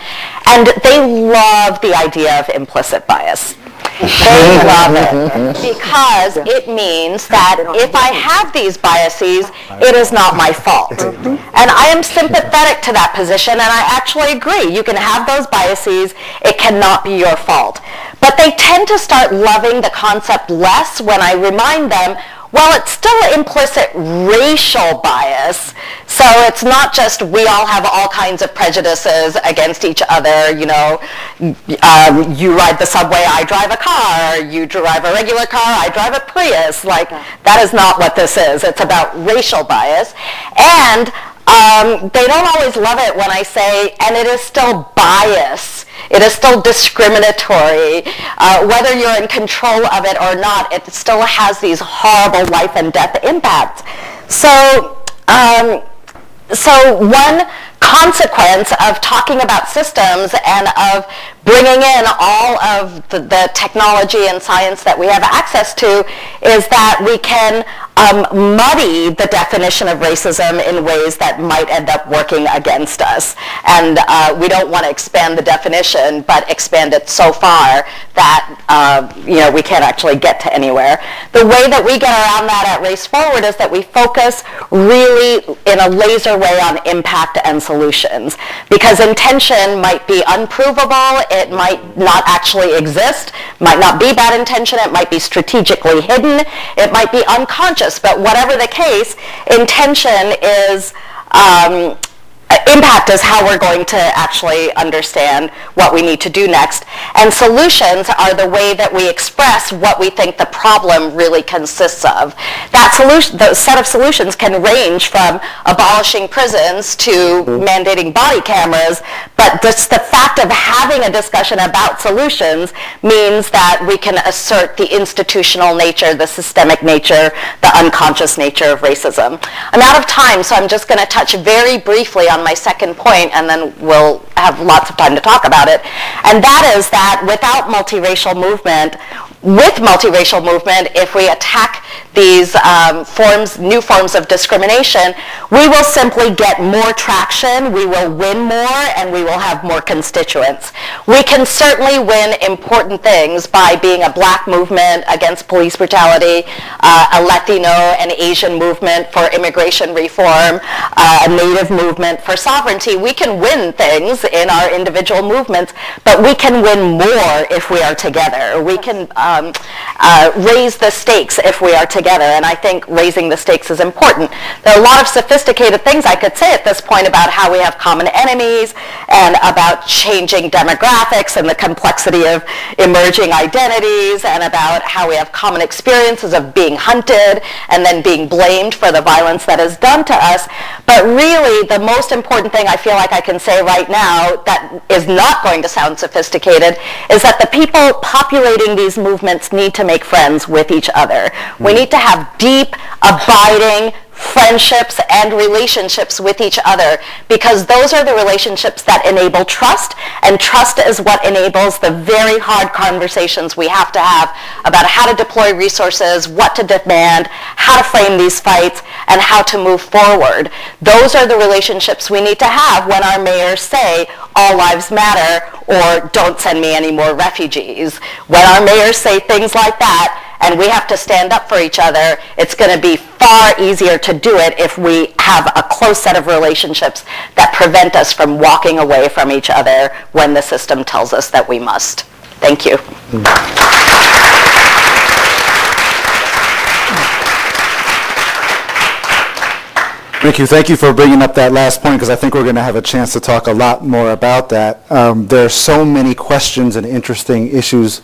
and they love the idea of implicit bias. They love it because it means that if I have these biases, it is not my fault. And I am sympathetic to that position, and I actually agree. You can have those biases. It cannot be your fault. But they tend to start loving the concept less when I remind them, well, it's still implicit racial bias, so it's not just we all have all kinds of prejudices against each other, you ride the subway, I drive a car, you drive a regular car, I drive a Prius. Like, that is not what this is. It's about racial bias. And they don't always love it when I say, and it is still bias. It is still discriminatory. Whether you're in control of it or not, it still has these horrible life and death impacts. So one consequence of talking about systems and of bringing in all of the technology and science that we have access to is that we can muddy the definition of racism in ways that might end up working against us. And we don't want to expand the definition, but expand it so far that we can't actually get to anywhere. The way that we get around that at Race Forward is that we focus really in a laser way on impact and solutions. Because intention might be unprovable, it might not actually exist, might not be bad intention, it might be strategically hidden, it might be unconscious, but whatever the case, intention is impact is how we're going to actually understand what we need to do next. And solutions are the way that we express what we think the problem really consists of. That solution, the set of solutions can range from abolishing prisons to mandating body cameras, but just the fact of having a discussion about solutions means that we can assert the institutional nature, the systemic nature, the unconscious nature of racism. I'm out of time, so I'm just going to touch very briefly on my second point, and then we'll have lots of time to talk about it. And that is that without multiracial movement, with multiracial movement, if we attack these new forms of discrimination, we will simply get more traction, we will win more, and we will have more constituents. We can certainly win important things by being a black movement against police brutality, a Latino and Asian movement for immigration reform, a Native movement for sovereignty. We can win things in our individual movements, but we can win more if we are together. We can raise the stakes if we are together, and I think raising the stakes is important. There are a lot of sophisticated things I could say at this point about how we have common enemies and about changing demographics and the complexity of emerging identities and about how we have common experiences of being hunted and then being blamed for the violence that is done to us. But really, the most important thing I feel like I can say right now that is not going to sound sophisticated is that the people populating these movements need to make friends with each other. We need to have deep, abiding friendships and relationships with each other, because those are the relationships that enable trust, and trust is what enables the very hard conversations we have to have about how to deploy resources, what to demand, how to frame these fights, and how to move forward. Those are the relationships we need to have when our mayors say all lives matter or don't send me any more refugees. When our mayors say things like that, and we have to stand up for each other, it's going to be far easier to do it if we have a close set of relationships that prevent us from walking away from each other when the system tells us that we must. Thank you. Rinku, thank you for bringing up that last point, because I think we're going to have a chance to talk a lot more about that. There are so many questions and interesting issues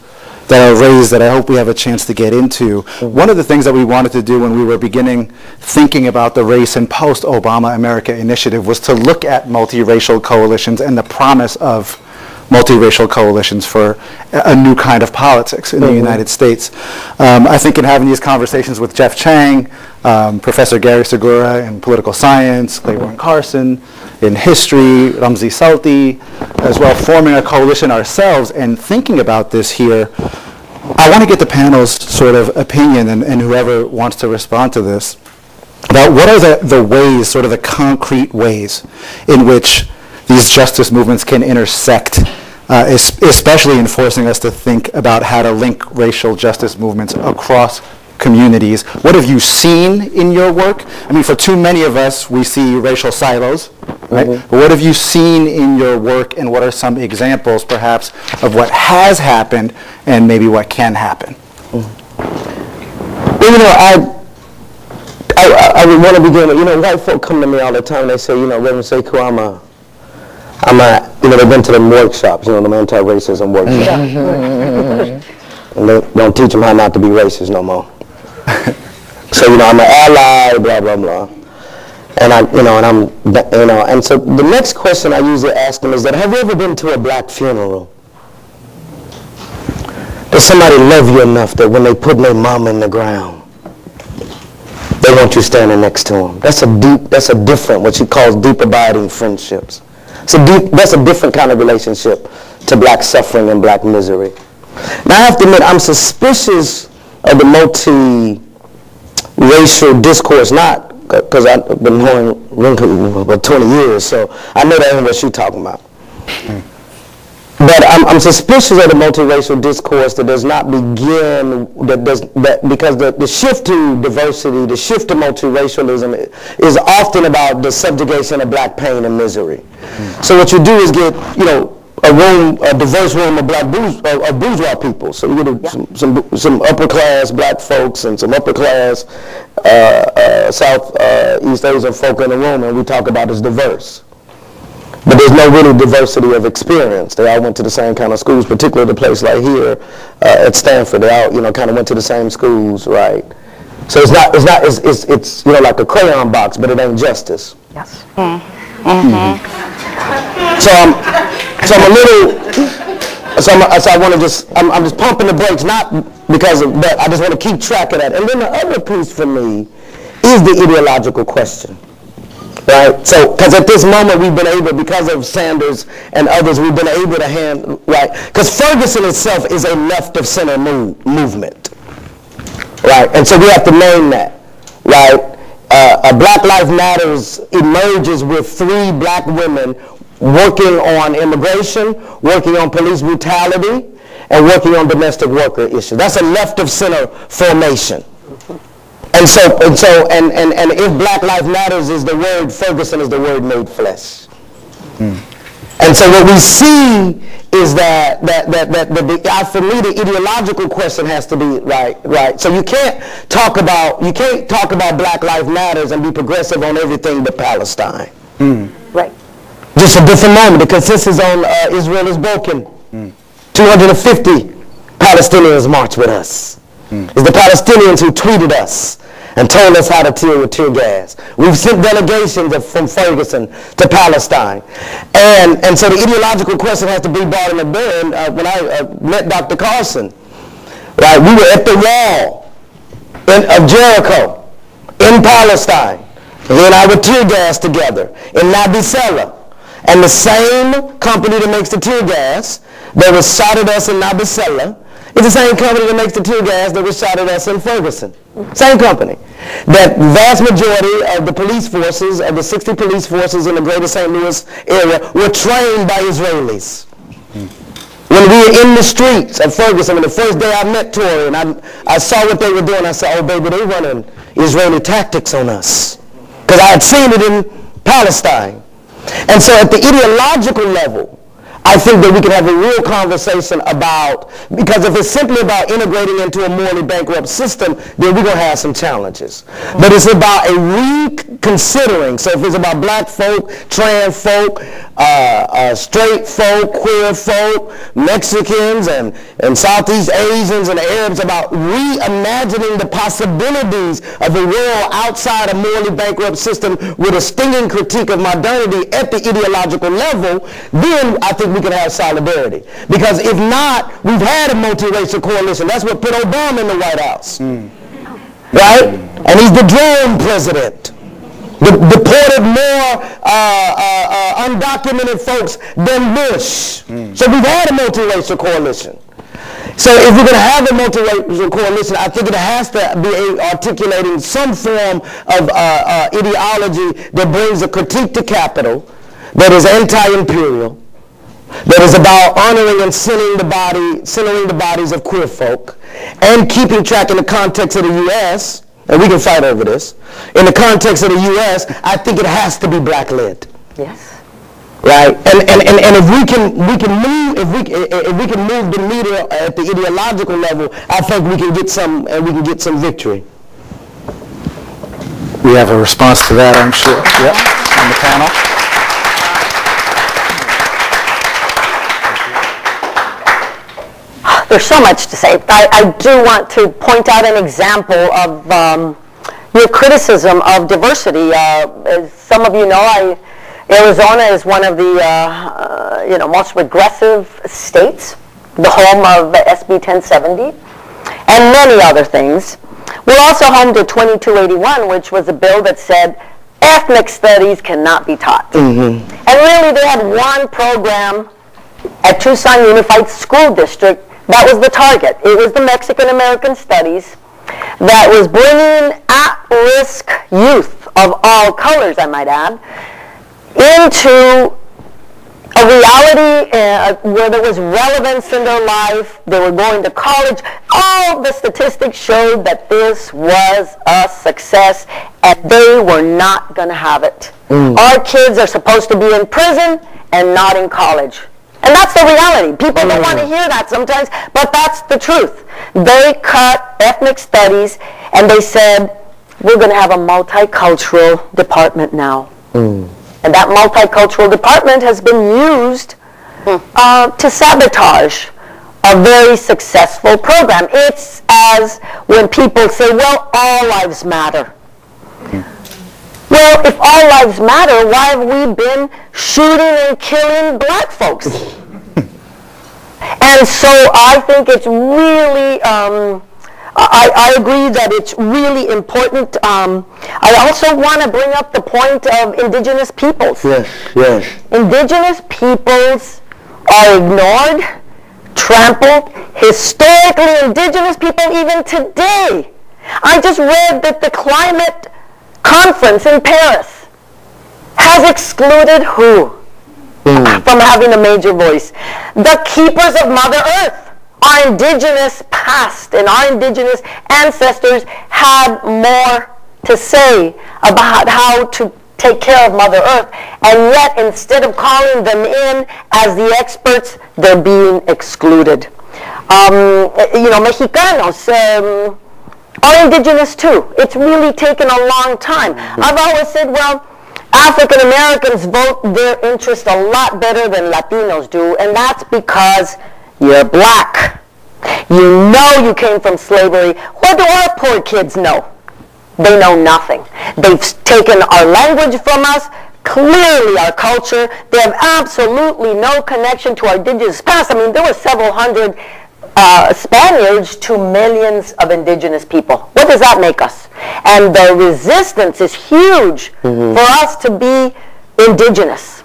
that are raised that I hope we have a chance to get into. One of the things that we wanted to do when we were beginning thinking about the race and post-Obama America initiative was to look at multiracial coalitions and the promise of multiracial coalitions for a new kind of politics in the United States. I think in having these conversations with Jeff Chang, Professor Gary Segura in political science, Claiborne Carson in history, Ramzi Salti, as well, forming a coalition ourselves and thinking about this here, I want to get the panel's sort of opinion, and whoever wants to respond to this, about what are the ways, sort of the concrete ways in which these justice movements can intersect, especially in forcing us to think about how to link racial justice movements across communities. What have you seen in your work? I mean, for too many of us, we see racial silos, right? But what have you seen in your work, and what are some examples, perhaps, of what has happened and maybe what can happen? Well, you know, I would want to begin with, you know, white folk come to me all the time, they say, you know, Reverend Sekou, you know, they've been to them workshops, you know, them anti-racism workshops. And they don't teach them how not to be racist no more. So, you know, I'm an ally, blah, blah, blah. And and so the next question I usually ask them is that, have you ever been to a black funeral? Does somebody love you enough that when they put their mama in the ground, they want you standing next to them? That's a different, what you call deep abiding friendships. That's a different kind of relationship to black suffering and black misery. Now, I have to admit, I'm suspicious of the multi-racial discourse, not because I've been knowing Rinku for 20 years, so I know that ain't what she's talking about. But I'm suspicious of the multiracial discourse that does not begin, because the shift to diversity, the shift to multiracialism is often about the subjugation of black pain and misery. So what you do is get, you know, a diverse room of bourgeois people. So you get some upper class black folks and some upper class Southeast Asian folk in the room, and we talk about as diverse. but there's no really diversity of experience. They all went to the same kind of schools, particularly the place like here at Stanford. They all, kind of went to the same schools, right? So it's like a crayon box, but it ain't justice. Yes. I'm just pumping the brakes, not because of that. I just want to keep track of that. And then the other piece for me is the ideological question, right? So, because at this moment we've been able, because of Sanders and others, we've been able to right? Because Ferguson itself is a left of center movement, right? And so we have to name that, right? Black Lives Matters emerges with 3 black women working on immigration, working on police brutality, and working on domestic worker issues. That's a left of center formation. And if Black Lives Matters is the word, Ferguson is the word made flesh. And so what we see is that for me the ideological question has to be right. So you can't talk about Black Lives Matters and be progressive on everything but Palestine. Right. Just a different moment. The consensus on Israel is broken. 250 Palestinians marched with us. It's the Palestinians who tweeted us and told us how to deal with tear gas. We've sent delegations from Ferguson to Palestine. And so the ideological question has to be brought in the burn. When I met Dr. Carson, right, we were at the wall of Jericho in Palestine. He and I were tear gas together in Nabi Saleh. And the same company that makes the tear gas that was shot at us in Nabi Saleh is the same company that makes the tear gas that was shot at us in Ferguson. Same company. That vast majority of the police forces, of the 60 police forces in the greater St. Louis area, were trained by Israelis. When we were in the streets of Ferguson, when the first day I met Tori and I saw what they were doing, I said, oh baby, they're running Israeli tactics on us. Because I had seen it in Palestine. And so at the ideological level, I think that we can have a real conversation about, because if it's simply about integrating into a morally bankrupt system, then we're going to have some challenges. But it's about a reconsidering. So if it's about black folk, trans folk, straight folk, queer folk, Mexicans and Southeast Asians and Arabs, about reimagining the possibilities of a world outside a morally bankrupt system with a stinging critique of modernity at the ideological level, then I think we can have solidarity. Because if not, we've had a multiracial coalition. That's what put Obama in the White House. Right? And he's the drone president. Deported more undocumented folks than Bush. So we've had a multiracial coalition. So if we're going to have a multiracial coalition, I think it has to be articulating some form of ideology that brings a critique to capital, that is anti-imperial, that is about honoring and centering the bodies of queer folk, and keeping track in the context of the U.S., and we can fight over this, in the context of the U.S., I think it has to be black-led. Yes. Right? And if we can move the media at the ideological level, I think we can get some victory. We have a response to that, I'm sure. Yep. On the panel. There's so much to say. I do want to point out an example of your criticism of diversity. As some of you know, Arizona is one of the most regressive states, the home of SB 1070, and many other things. We're also home to 2281, which was a bill that said ethnic studies cannot be taught. And really, they had one program at Tucson Unified School District that was the target. It was the Mexican American Studies that was bringing at-risk youth of all colors, I might add, into a reality where there was relevance in their life. They were going to college. All the statistics showed that this was a success, and they were not going to have it. Our kids are supposed to be in prison and not in college. And that's the reality. People don't want to hear that sometimes, but that's the truth. They cut ethnic studies, and they said, we're going to have a multicultural department now. And And that multicultural department has been used to sabotage a very successful program. It's as when people say, well, all lives matter. Well, if all lives matter, why have we been shooting and killing black folks? And so I think it's really, I agree that it's really important. I also want to bring up the point of indigenous peoples. Yes, yes. Indigenous peoples are ignored, trampled. Historically, indigenous people, even today. I just read that the climate conference in Paris has excluded who from having a major voice? The keepers of Mother Earth. Our indigenous past and our indigenous ancestors had more to say about how to take care of Mother Earth, and yet instead of calling them in as the experts, they're being excluded. Mexicanos are indigenous too. It's really taken a long time. I've always said, well, African Americans vote their interest a lot better than Latinos do, and that's because you're black. You know you came from slavery. What do our poor kids know? They know nothing. They've taken our language from us, clearly our culture. They have absolutely no connection to our indigenous past. I mean, there were several hundred Spaniards to millions of indigenous people. What does that make us? And the resistance is huge for us to be indigenous.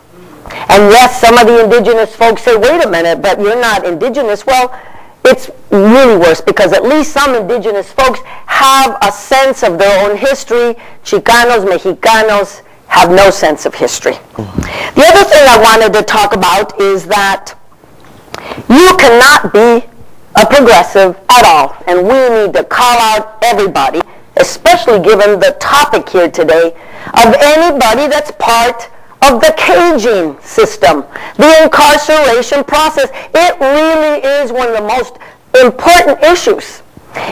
And yes, some of the indigenous folks say, wait a minute, but you're not indigenous. Well, it's really worse, because at least some indigenous folks have a sense of their own history. Chicanos, Mexicanos have no sense of history. The other thing I wanted to talk about is that you cannot be a progressive at all, and we need to call out everybody, especially given the topic here today, of anybody that's part of the caging system, the incarceration process. It really is one of the most important issues.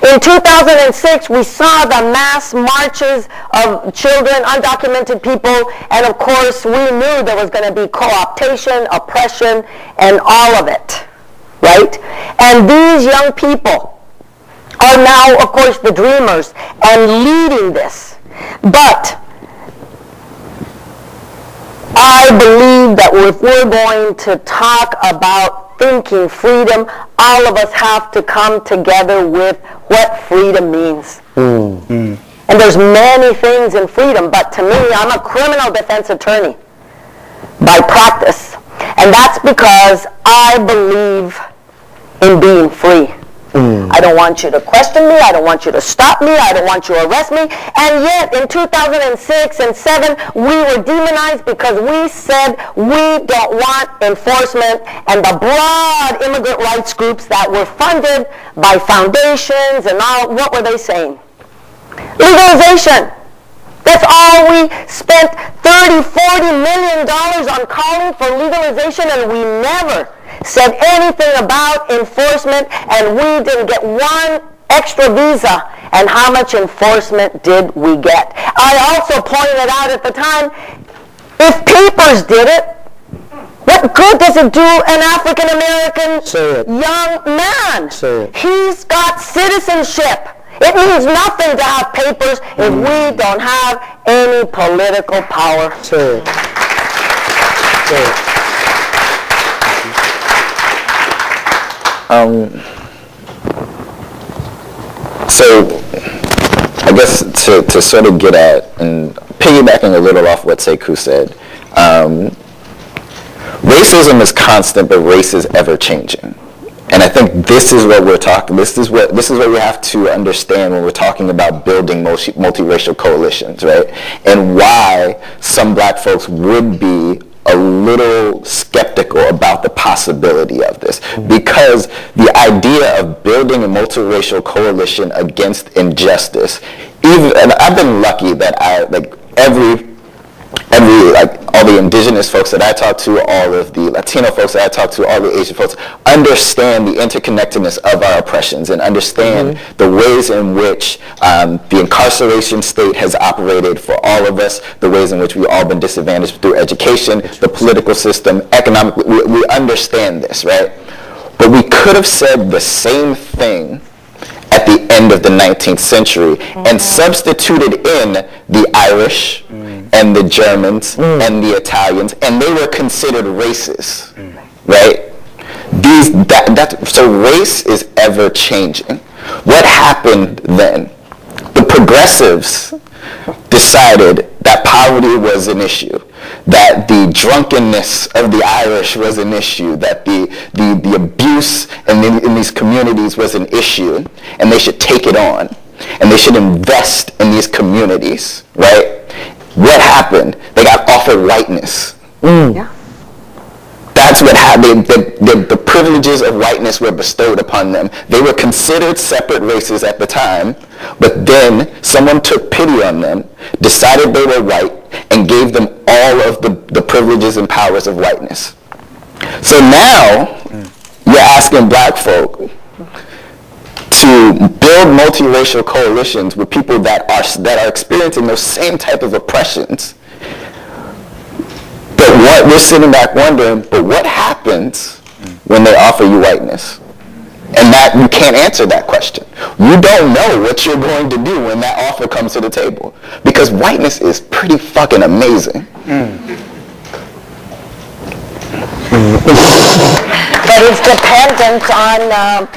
In 2006, we saw the mass marches of children, undocumented people, and of course we knew there was going to be co-optation, oppression, and all of it, right? And these young people are now, of course, the dreamers and leading this. But I believe that if we're going to talk about thinking freedom, all of us have to come together with what freedom means. And there's many things in freedom, but to me, I'm a criminal defense attorney by practice. And that's because I believe in being free. I don't want you to question me. I don't want you to stop me. I don't want you to arrest me. And yet, in 2006 and 2007, we were demonized because we said we don't want enforcement. And the broad immigrant rights groups that were funded by foundations and all, what were they saying? Legalization. That's all we spent $30–40 million on calling for legalization, and we never said anything about enforcement, and we didn't get one extra visa. And how much enforcement did we get? I also pointed out at the time, if papers did it, what good does it do an African American young man? He's got citizenship. It means nothing to have papers if we don't have any political power. So I guess to sort of get at, and piggybacking a little off what Sekou said, racism is constant, but race is ever changing. And I think this is what we're talking. This is what we have to understand when we're talking about building multiracial coalitions, right? And why some black folks would be a little skeptical about the possibility of this, because the idea of building a multiracial coalition against injustice, and I've been lucky that all the indigenous folks that I talk to, all of the Latino folks that I talk to, all the Asian folks, understand the interconnectedness of our oppressions and understand the ways in which the incarceration state has operated for all of us, the ways in which we've all been disadvantaged through education, the political system, economically. We understand this, right? But we could have said the same thing at the end of the 19th century and substituted in the Irish and the Germans and the Italians, and they were considered races, right? So race is ever changing. What happened then? The progressives decided that poverty was an issue, that the drunkenness of the Irish was an issue, that the abuse in these communities was an issue, and they should take it on, and they should invest in these communities, right? What happened? They got offered whiteness. Yeah. That's what happened. The privileges of whiteness were bestowed upon them. They were considered separate races at the time, but then someone took pity on them, decided they were white, and gave them all of the privileges and powers of whiteness. So now, you're asking black folk to build multiracial coalitions with people that are experiencing those same type of oppressions. But what we're sitting back wondering, but what happens when they offer you whiteness? And that you can't answer that question. You don't know what you're going to do when that offer comes to the table, because whiteness is pretty fucking amazing. But it's dependent on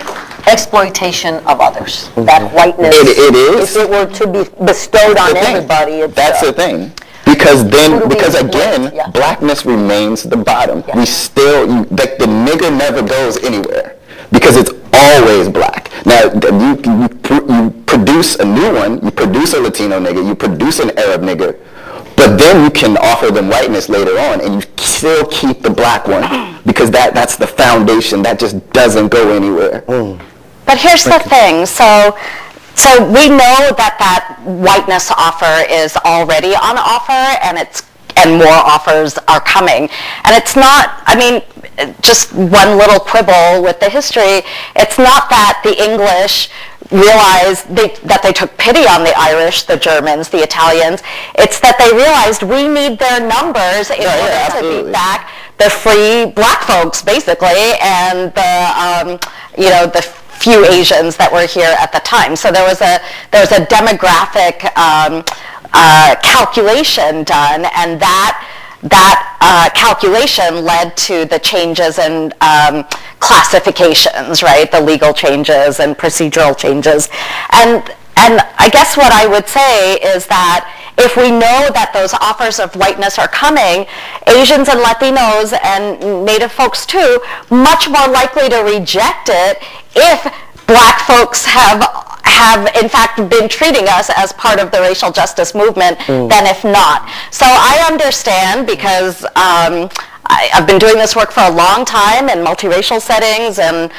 exploitation of others. That whiteness, it is. if it were to be bestowed on everybody, it's, that's the thing. Because again, blackness remains the bottom. We still, like, the nigger never goes anywhere because it's always black. Now, you produce a new one, you produce a Latino nigger, you produce an Arab nigger, but then you can offer them whiteness later on, and you still keep the black one because that's the foundation. That just doesn't go anywhere. But here's the thing. So we know that whiteness offer is already on offer, and more offers are coming. And it's not, I mean, just one little quibble with the history, it's not that the English realized that they took pity on the Irish, the Germans, the Italians. It's that they realized we need their numbers in order to beat back the free black folks, basically, and the few Asians that were here at the time. So there was a demographic calculation done, and that calculation led to the changes in classifications, right? The legal changes and procedural changes. And I guess what I would say is that if we know that those offers of whiteness are coming, Asians and Latinos and Native folks too, much more likely to reject it if black folks have in fact been treating us as part of the racial justice movement than if not. So I understand, because I've been doing this work for a long time in multiracial settings and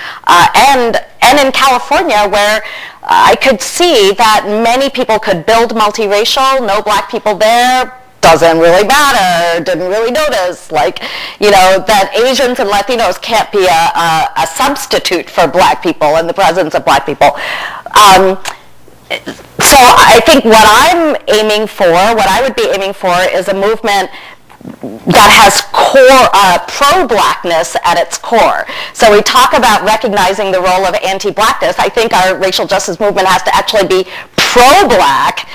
in California, where I could see that many people could build multiracial, no black people there, doesn't really matter, didn't really notice, that Asians and Latinos can't be a substitute for black people in the presence of black people. So I think what I would be aiming for is a movement that has pro-blackness at its core. So we talk about recognizing the role of anti-blackness. I think our racial justice movement has to actually be pro-black,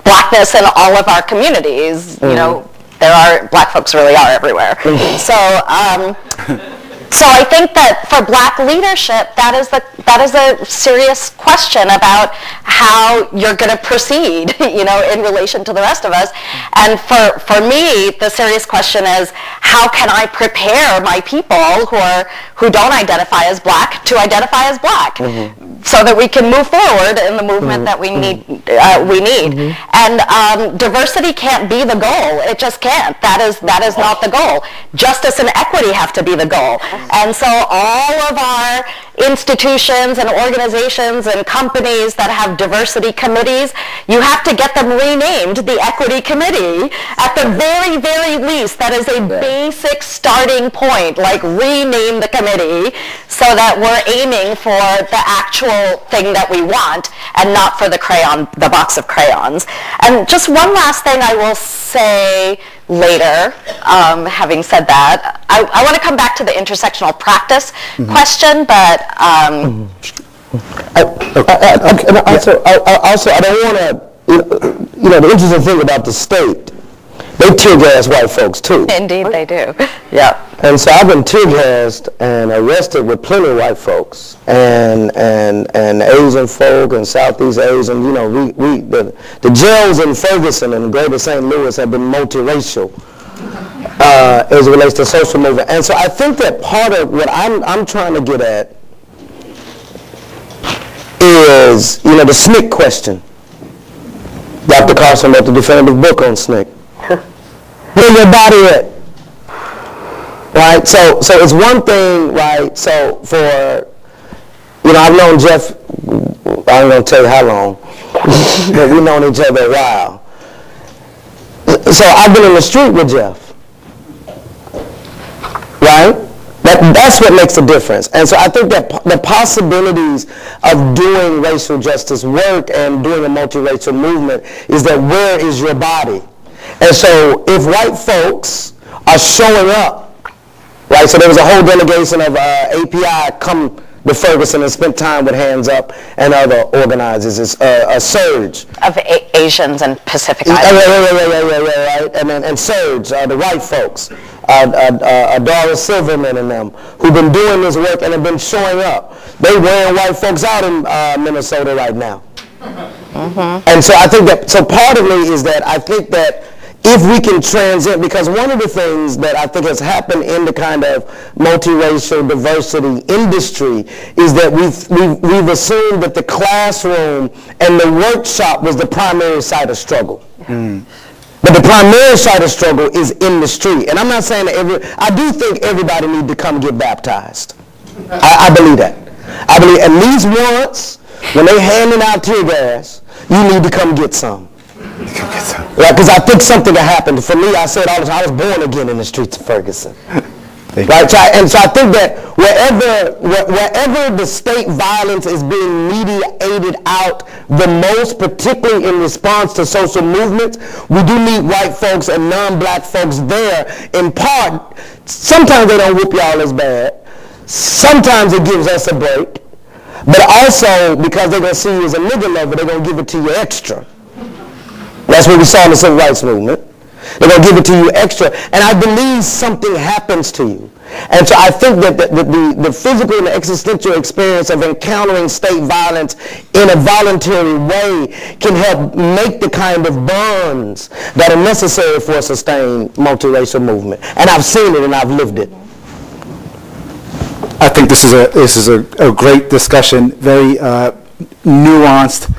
blackness in all of our communities. You know, black folks really are everywhere. So I think that for black leadership, that is a serious question about how you're going to proceed, in relation to the rest of us. And for me, the serious question is, how can I prepare my people who don't identify as black to identify as black, so that we can move forward in the movement that we need we need. And diversity can't be the goal. It just can't. That is not the goal. Justice and equity have to be the goal. And so all of our institutions and organizations and companies that have diversity committees, you have to get them renamed the Equity Committee at the very, very least. That is a basic starting point, like rename the committee so that we're aiming for the actual thing that we want and not for the box of crayons. And just one last thing I will say later, having said that, I want to come back to the intersectional practice question, but also, I don't want to, the interesting thing about the state, they tear gas white folks too. Indeed they do. Yeah. And so I've been tear gassed and arrested with plenty of white folks and Asian folk and Southeast Asian. The jails in Ferguson and Greater St. Louis have been multiracial as it relates to social movement. And so I think that part of what I'm trying to get at is, the SNCC question. Dr. Carson wrote the definitive book on SNCC. Where your body at? Right? So it's one thing, right? So for, I've known Jeff, I don't know tell you how long, but we've known each other a while. So I've been in the street with Jeff. Right? That's what makes the difference. And so I think that the possibilities of doing racial justice work and doing a multiracial movement is that where is your body? And so if white folks are showing up, right, so there was a whole delegation of API come to Ferguson and spent time with Hands Up and other organizers. It's a surge. Of Asians and Pacific Islanders. Right. And surge, the white folks, Doris Silverman and them, who've been doing this work and have been showing up. They're wearing white folks out in Minnesota right now. And so I think that, so part of me is that I think that if we can transcend, because one of the things that I think has happened in the kind of multiracial diversity industry is that we've assumed that the classroom and the workshop was the primary site of struggle. But the primary site of struggle is in the street. And I'm not saying that I do think everybody needs to come get baptized. I believe that. I believe at least once, when they're handing out tear gas, you need to come get some. Right, because I think something that happened. For me, I said all the time, I was born again in the streets of Ferguson. Right, and so I think that wherever the state violence is being mediated out the most, particularly in response to social movements, we do need white folks and non-black folks there. In part, sometimes they don't whoop y'all as bad. Sometimes it gives us a break. But also, because they're going to see you as a nigger lover, they're going to give it to you extra. That's what we saw in the Civil Rights Movement. They're going to give it to you extra. And I believe something happens to you. And so I think that the physical and the existential experience of encountering state violence in a voluntary way can help make the kind of bonds that are necessary for a sustained multiracial movement. And I've seen it and I've lived it. I think this is a great discussion, very nuanced,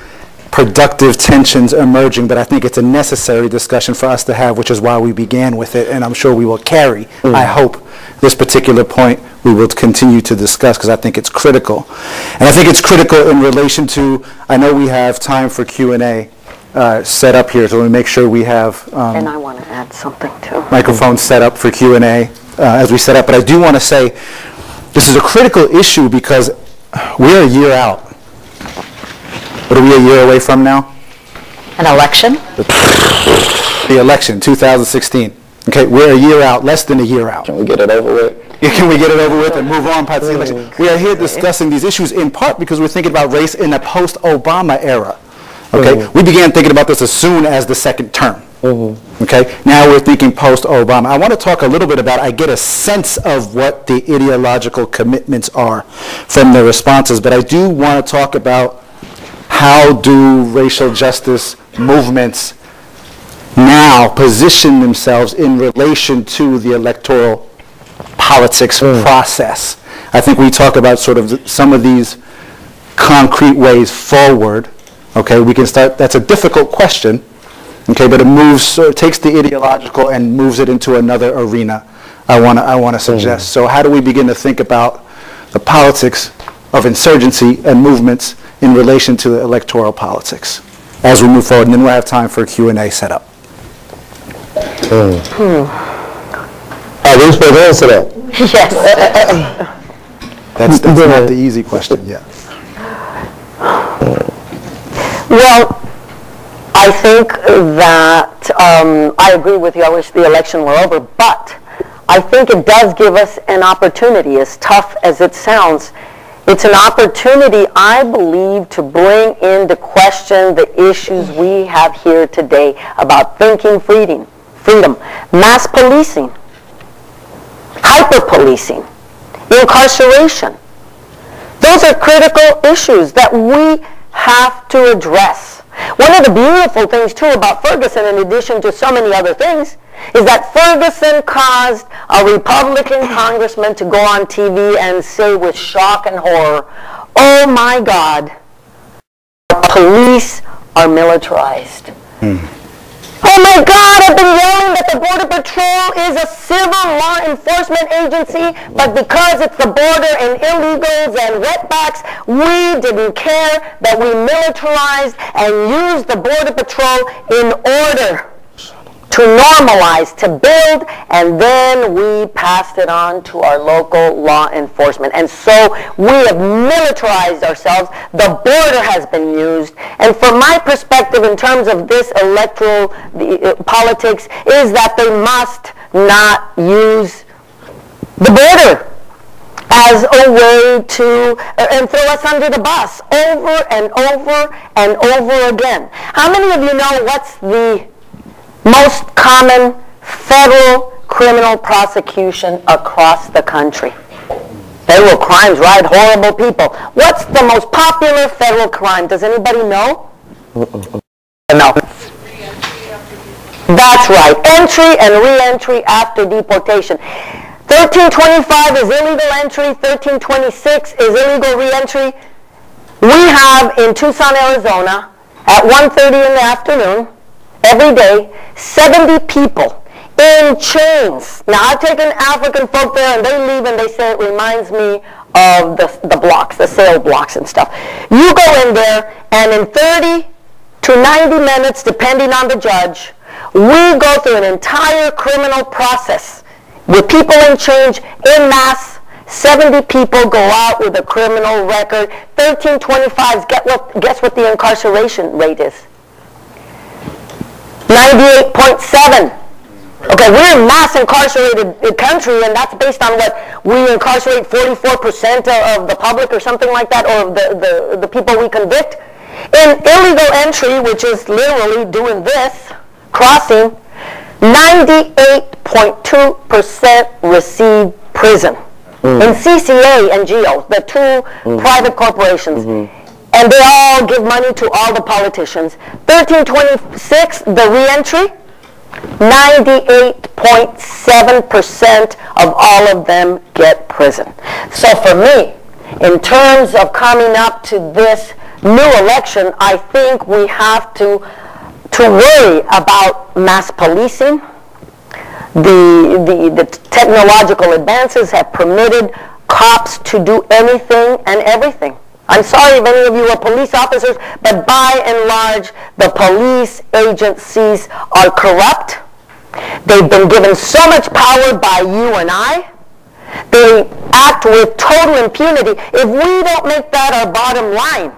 productive tensions emerging, but I think it's a necessary discussion for us to have, which is why we began with it, and I'm sure we will carry, I hope, this particular point we will continue to discuss, because I think it's critical. And I think it's critical in relation to, I know we have time for Q&A set up here, so we make sure we have and I want to add something too. Microphones set up for Q&A as we set up, but I do want to say this is a critical issue because we're a year out. What are we a year away from now? An election? The election, 2016. Okay, we're a year out, less than a year out. Can we get it over with? Yeah, can we get it over with and move on past the election? We are here discussing these issues in part because we're thinking about race in the post-Obama era. Okay, we began thinking about this as soon as the second term. Okay, now we're thinking post-Obama. I want to talk a little bit about, I get a sense of what the ideological commitments are from the responses, but I do want to talk about how do racial justice movements now position themselves in relation to the electoral politics process. I think we talk about sort of some of these concrete ways forward, Okay, we can start, that's a difficult question, okay, but it moves, so it takes the ideological and moves it into another arena I want to suggest. So how do we begin to think about the politics of insurgency and movements in relation to electoral politics as we move forward? And then we'll have time for a Q&A setup. Are we supposed to answer that? Yes. That's not the easy question yet. Well, I think that I agree with you. I wish the election were over, but I think it does give us an opportunity, as tough as it sounds. It's an opportunity, I believe, to bring into question the issues we have here today about thinking freedom, mass policing, hyper-policing, incarceration. Those are critical issues that we have to address. One of the beautiful things, too, about Ferguson, in addition to so many other things, is that Ferguson caused a Republican congressman to go on TV and say with shock and horror, "Oh my God, police are militarized." Oh my God, I've been yelling that the Border Patrol is a civil law enforcement agency, but because it's the border and illegals and wetbacks, we didn't care that we militarized and used the Border Patrol in order to normalize, to build, and then we passed it on to our local law enforcement. And so we have militarized ourselves. The border has been used. And from my perspective, in terms of this electoral politics, is that they must not use the border as a way to and throw us under the bus over and over and over again. How many of you know what's the most common federal criminal prosecution across the country? Federal crimes, right? Horrible people. What's the most popular federal crime? Does anybody know? No. That's right. Entry and re-entry after deportation. 1325 is illegal entry. 1326 is illegal re-entry. We have in Tucson, Arizona, at 1:30 in the afternoon, every day, 70 people in chains. Now, I've taken African folk there, and they leave and they say it reminds me of the blocks, the sale blocks and stuff. You go in there, and in 30 to 90 minutes, depending on the judge, we go through an entire criminal process with people in chains, en masse. 70 people go out with a criminal record. 1325s, guess what the incarceration rate is? 98.7. Okay, we're a mass incarcerated country, and that's based on what we incarcerate 44% of the public or something like that, or the people we convict. In illegal entry, which is literally doing this, crossing, 98.2% receive prison. In CCA and GEO, the two private corporations. And they all give money to all the politicians. 1326, the re-entry, 98.7% of all of them get prison. So for me, in terms of coming up to this new election, I think we have to worry about mass policing. The technological advances have permitted cops to do anything and everything. I'm sorry if any of you are police officers, but by and large, the police agencies are corrupt. They've been given so much power by you and I. They act with total impunity. If we don't make that our bottom line,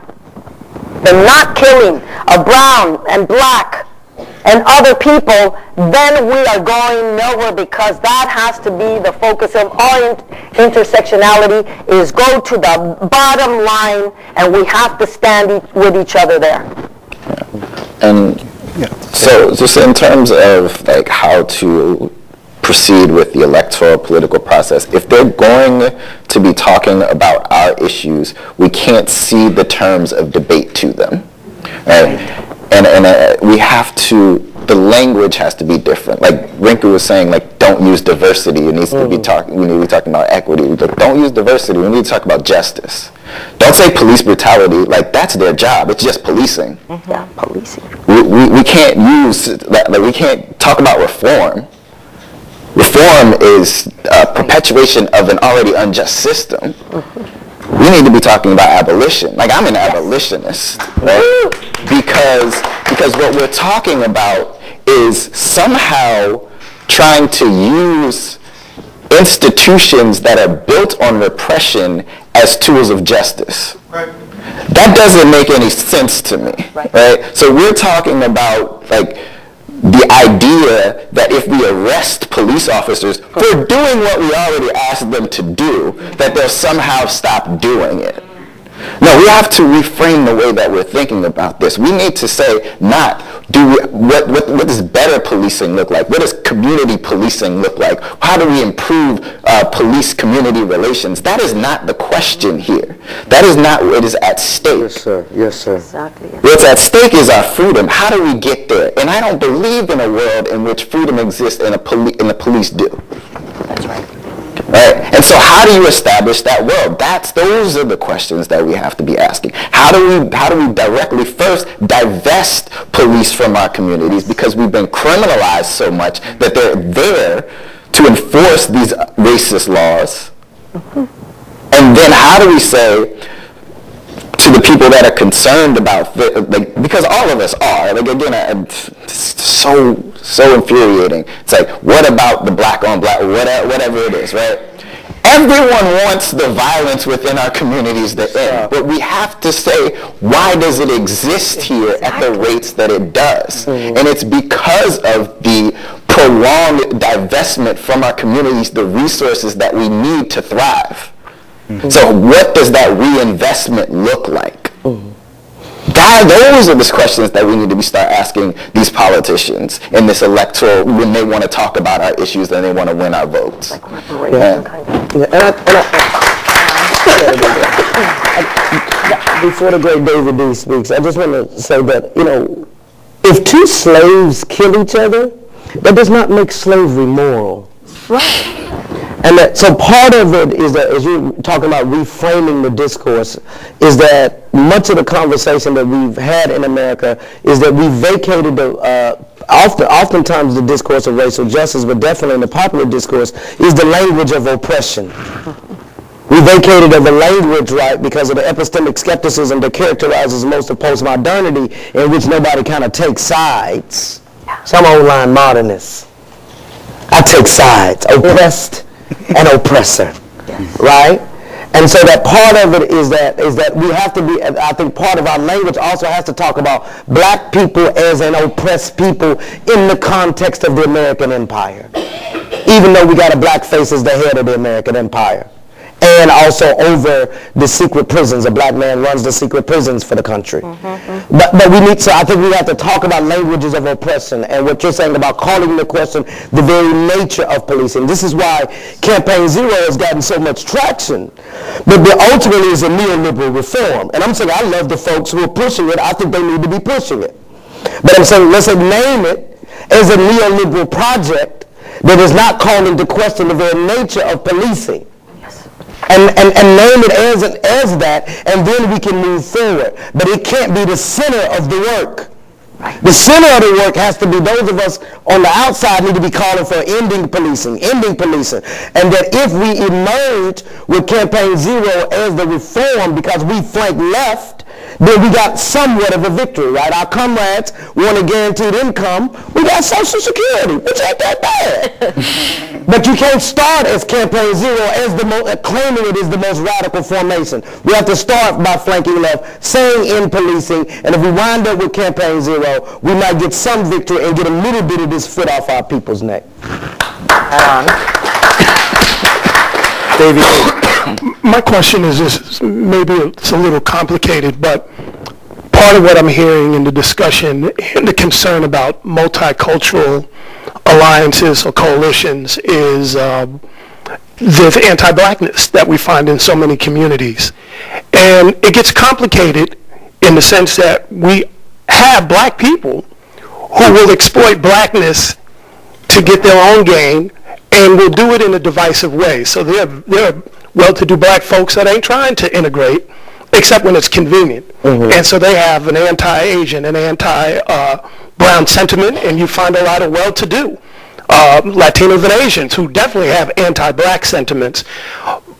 the not killing of brown and black and other people, then we are going nowhere, because that has to be the focus of all intersectionality, is go to the bottom line, and we have to stand with each other there. And so just in terms of like how to proceed with the electoral political process, if they're going to be talking about our issues, we can't see the terms of debate to them, right? And we have to, the language has to be different. Like Rinku was saying, like, don't use diversity. It needs to be we need to be talking about equity. Don't use diversity. We need to talk about justice. Don't say police brutality, like that's their job. It's just policing. Yeah, policing. We can't use, like we can't talk about reform. Reform is perpetuation of an already unjust system. We need to be talking about abolition. Like, I'm an abolitionist, right? Because what we're talking about is somehow trying to use institutions that are built on repression as tools of justice. Right. That doesn't make any sense to me, right? So we're talking about, like, the idea that if we arrest police officers for doing what we already asked them to do, that they'll somehow stop doing it. No, we have to reframe the way that we're thinking about this. We need to say, not, what does better policing look like? What does community policing look like? How do we improve police-community relations? That is not the question here. That is not what is at stake. Yes, sir. Yes, sir. Exactly. Yes. What's at stake is our freedom. How do we get there? And I don't believe in a world in which freedom exists and the police do. That's right. Right? And so how do you establish that world? Those are the questions that we have to be asking. How do we directly first divest police from our communities, because we've been criminalized so much that they're there to enforce these racist laws? And then how do we say to the people that are concerned about, like, because all of us are, like, again, it's so infuriating. It's like, what about the black on black, whatever it is, right? Everyone wants the violence within our communities to end, but we have to say, why does it exist here at the rates that it does? And it's because of the prolonged divestment from our communities, the resources that we need to thrive. So what does that reinvestment look like? Those are the questions that we need to start asking these politicians in this electoral, when they want to talk about our issues and they want to win our votes. Before the great David D. speaks, I just want to say that, if two slaves kill each other, that does not make slavery moral. Right. And so part of it is that, as you're talking about reframing the discourse, is that much of the conversation that we've had in America is that we vacated oftentimes the discourse of racial justice, but definitely in the popular discourse, is the language of oppression. We vacated of the language, right, because of the epistemic skepticism that characterizes most of postmodernity, in which nobody kind of takes sides. Some old-line modernists. I take sides, oppressed and oppressor, right? And so that part of it is that we have to be, I think part of our language also has to talk about black people as an oppressed people in the context of the American empire, even though we got a black face as the head of the American empire. And also over the secret prisons. A black man runs the secret prisons for the country. But we need to, I think we have to talk about languages of oppression, and what you're saying about calling into question the very nature of policing. This is why Campaign Zero has gotten so much traction. But ultimately is a neoliberal reform. And I'm saying I love the folks who are pushing it. I think they need to be pushing it. But I'm saying let's name it as a neoliberal project that is not calling into question the very nature of policing. And name it as that, and then we can move forward. But it can't be the center of the work. The center of the work has to be those of us on the outside need to be calling for ending policing. And that if we emerge with Campaign Zero as the reform because we flank left, then we got somewhat of a victory, right? Our comrades want a guaranteed income. We got Social Security, which ain't that bad. But you can't start as Campaign Zero as claiming it is the most radical formation. We have to start by flanking left, saying end policing, and if we wind up with Campaign Zero, we might get some victory and get a little bit of this foot off our people's neck. David. My question is this, maybe it's a little complicated, but part of what I'm hearing in the discussion and the concern about multicultural alliances or coalitions is the anti-blackness that we find in so many communities. And it gets complicated in the sense that we have black people who will exploit blackness to get their own gain and will do it in a divisive way. So there are well-to-do black folks that ain't trying to integrate, except when it's convenient. And so they have an anti-Asian, an anti-brown sentiment, and you find a lot of well-to-do Latinos and Asians who definitely have anti-black sentiments.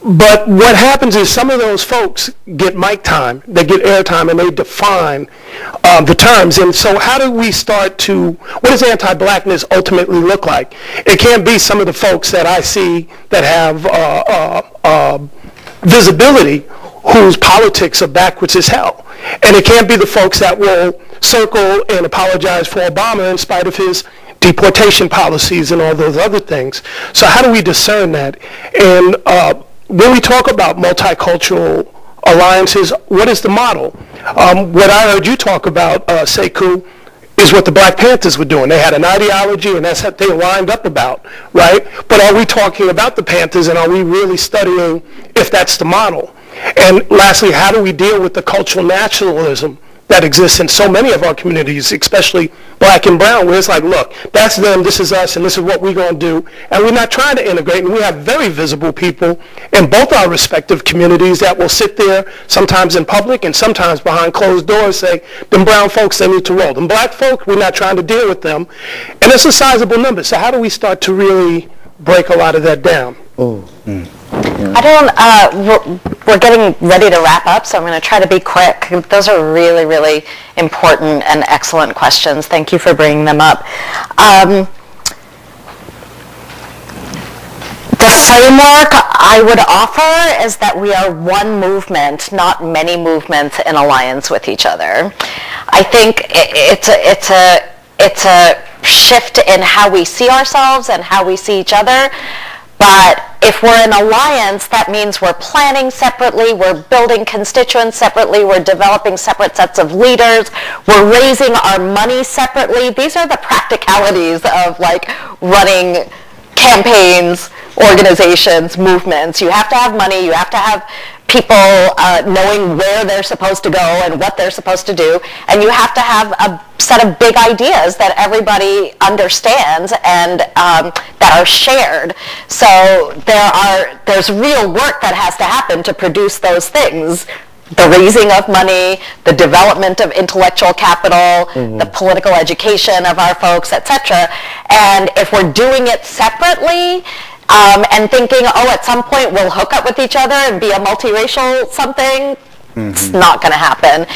But what happens is some of those folks get mic time, they get airtime, and they define the terms. And so how do we start to, what does anti-blackness ultimately look like? It can't be some of the folks that I see that have visibility whose politics are backwards as hell. And it can't be the folks that will circle and apologize for Obama in spite of his deportation policies and all those other things. So how do we discern that? And when we talk about multicultural alliances, what is the model? What I heard you talk about, Sekou, is what the Black Panthers were doing. They had an ideology, and that's what they lined up about, right? But are we talking about the Panthers, and are we really studying if that's the model? And lastly, how do we deal with the cultural nationalism that exists in so many of our communities, especially black and brown, where it's like, look, that's them, this is us, and this is what we're going to do. And we're not trying to integrate, and we have very visible people in both our respective communities that will sit there, sometimes in public and sometimes behind closed doors, say, them brown folks, they need to roll. Them black folk, we're not trying to deal with them. And it's a sizable number. So how do we start to really break a lot of that down? We're getting ready to wrap up, so I'm going to try to be quick. Those are really, really important and excellent questions. Thank you for bringing them up. The framework I would offer is that we are one movement, not many movements in alliance with each other. I think it's a shift in how we see ourselves and how we see each other. But if we're in alliance, that means we're planning separately, we're building constituents separately, we're developing separate sets of leaders, we're raising our money separately. These are the practicalities of like running campaigns, organizations, movements. You have to have money, you have to have people knowing where they're supposed to go and what they're supposed to do, and you have to have a set of big ideas that everybody understands and that are shared. So there's real work that has to happen to produce those things. The raising of money, the development of intellectual capital, the political education of our folks, etc. And if we're doing it separately, and thinking, oh, at some point we'll hook up with each other and be a multiracial something, it's not going to happen.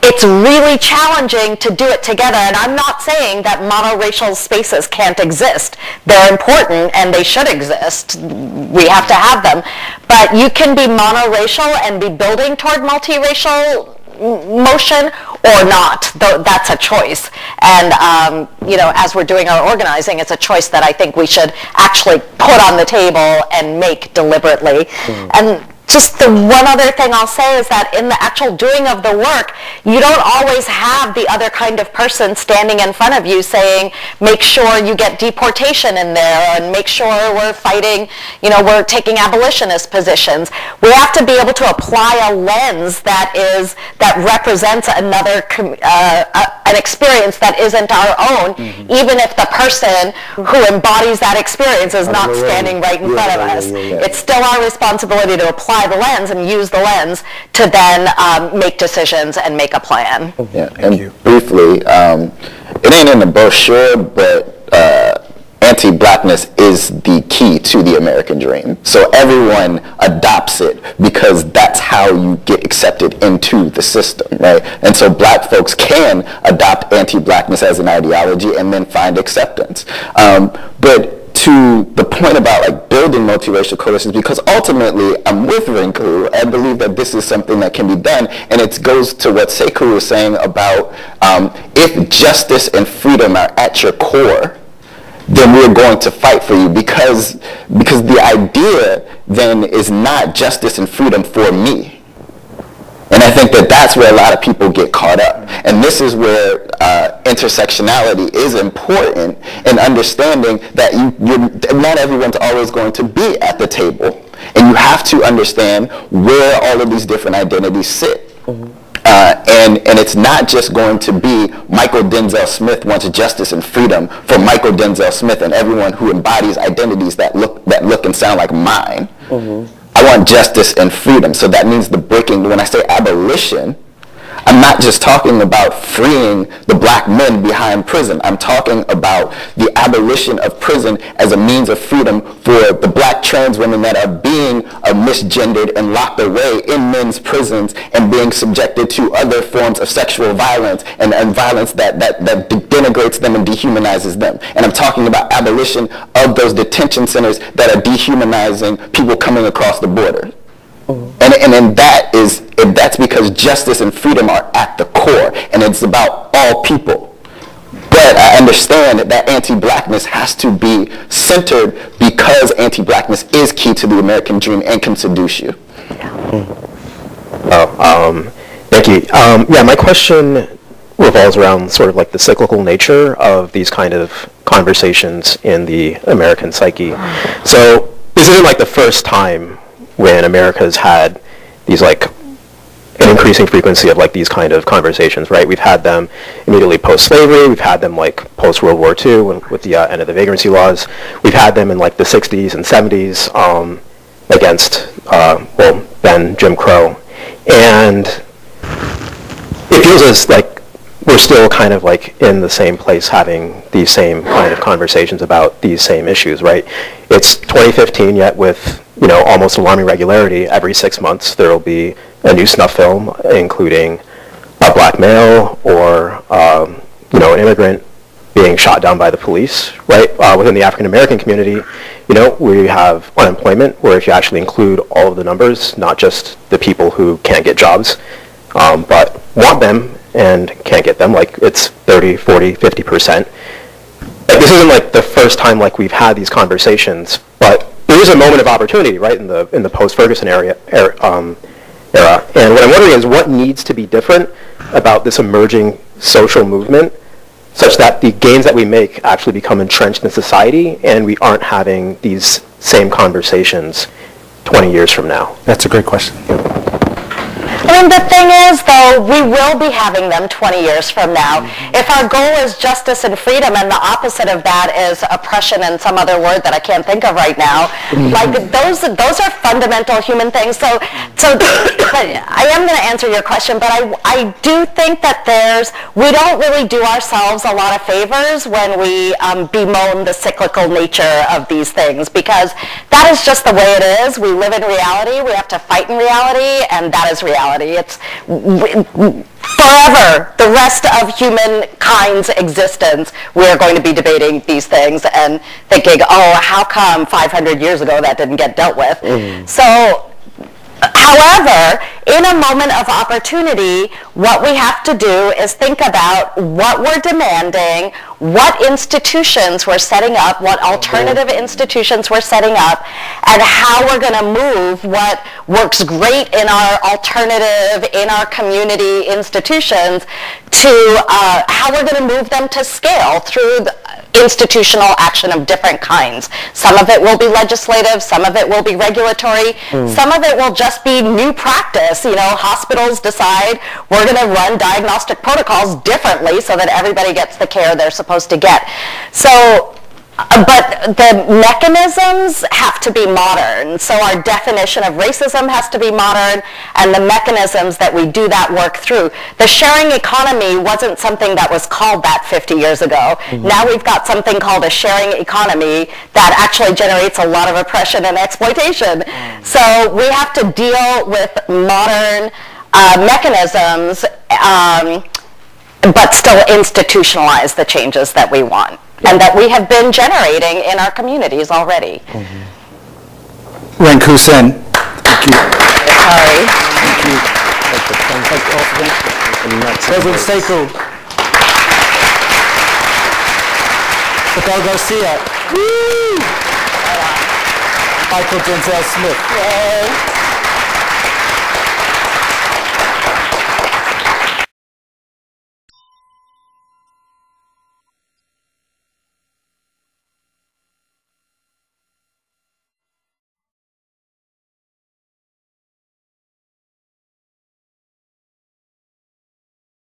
It's really challenging to do it together, and I'm not saying that monoracial spaces can't exist. They're important and they should exist. We have to have them. But you can be monoracial and be building toward multiracial motion or not. That's a choice. And as we're doing our organizing, it's a choice that I think we should actually put on the table and make deliberately. And just the one other thing I'll say is that in the actual doing of the work, you don't always have the other kind of person standing in front of you saying, make sure you get deportation in there and make sure we're fighting, we're taking abolitionist positions. We have to be able to apply a lens that represents another, an experience that isn't our own, even if the person who embodies that experience is not standing right in front of us. It's still our responsibility to apply the lens and use the lens to then make decisions and make a plan. Briefly, it ain't in the brochure, but anti-blackness is the key to the American dream. So everyone adopts it because that's how you get accepted into the system, right? And so black folks can adopt anti-blackness as an ideology and then find acceptance. But to the point about like building multiracial coalitions, because ultimately I'm with Rinku. I believe that this is something that can be done, and it goes to what Sekou was saying about if justice and freedom are at your core, then we're going to fight for you, because the idea then is not justice and freedom for me. And I think that that's where a lot of people get caught up. And this is where intersectionality is important in understanding that not everyone's always going to be at the table. And you have to understand where all of these different identities sit. And it's not just going to be Michael Denzel Smith wants justice and freedom for Michael Denzel Smith and everyone who embodies identities that look and sound like mine. I want justice and freedom. So that means the breaking, when I say abolition, I'm not just talking about freeing the black men behind prison. I'm talking about the abolition of prison as a means of freedom for the black trans women that are being misgendered and locked away in men's prisons and being subjected to other forms of sexual violence and violence that denigrates them and dehumanizes them. And I'm talking about abolition of those detention centers that are dehumanizing people coming across the border. And that's because justice and freedom are at the core, and it's about all people. But I understand that anti-blackness has to be centered because anti-blackness is key to the American dream and can seduce you. Thank you. Yeah, my question revolves around sort of like the cyclical nature of these kind of conversations in the American psyche. So this isn't like the first time when America has had these like an increasing frequency of like these kind of conversations, right? We've had them immediately post-slavery. We've had them like post-World War II with the end of the vagrancy laws. We've had them in like the 60s and 70s against, then Jim Crow. And it feels as like we're still kind of like in the same place having these same kind of conversations about these same issues, right? It's 2015 yet with, you know, almost alarming regularity, every 6 months there will be a new snuff film, including a black male or, you know, an immigrant being shot down by the police, right? Within the African American community, you know, we have unemployment, where if you actually include all of the numbers, not just the people who can't get jobs, but want them and can't get them, like it's 30, 40, 50%. Like this isn't like the first time like we've had these conversations, but there is a moment of opportunity, right, in the post-Ferguson era. And what I'm wondering is what needs to be different about this emerging social movement such that the gains that we make actually become entrenched in society and we aren't having these same conversations 20 years from now? That's a great question. I mean, the thing is, though, we will be having them 20 years from now. If our goal is justice and freedom, and the opposite of that is oppression and some other word that I can't think of right now, like those are fundamental human things. So but I am going to answer your question, but I do think that we don't really do ourselves a lot of favors when we bemoan the cyclical nature of these things, because that is just the way it is. We live in reality. We have to fight in reality, and that is reality. It's forever, the rest of humankind's existence, we're going to be debating these things and thinking, oh, how come 500 years ago that didn't get dealt with? So, however, in a moment of opportunity, what we have to do is think about what we're demanding, what institutions we're setting up, what alternative institutions we're setting up, and how we're going to move what works great in our alternative, in our community institutions to how we're going to move them to scale through the institutional action of different kinds. Some of it will be legislative, some of it will be regulatory, some of it will just be new practice. You know, hospitals decide we're going to run diagnostic protocols differently so that everybody gets the care they're supposed to get. So, but the mechanisms have to be modern. So our definition of racism has to be modern, and the mechanisms that we do that work through. The sharing economy wasn't something that was called that 50 years ago. Now we've got something called a sharing economy that actually generates a lot of oppression and exploitation. So we have to deal with modern mechanisms, but still institutionalize the changes that we want and that we have been generating in our communities already. Rinku Sen. Thank you. Sorry. Thank you. President Sekou. Mychal Garcia. Woo! Michael Denzel Smith. Yay.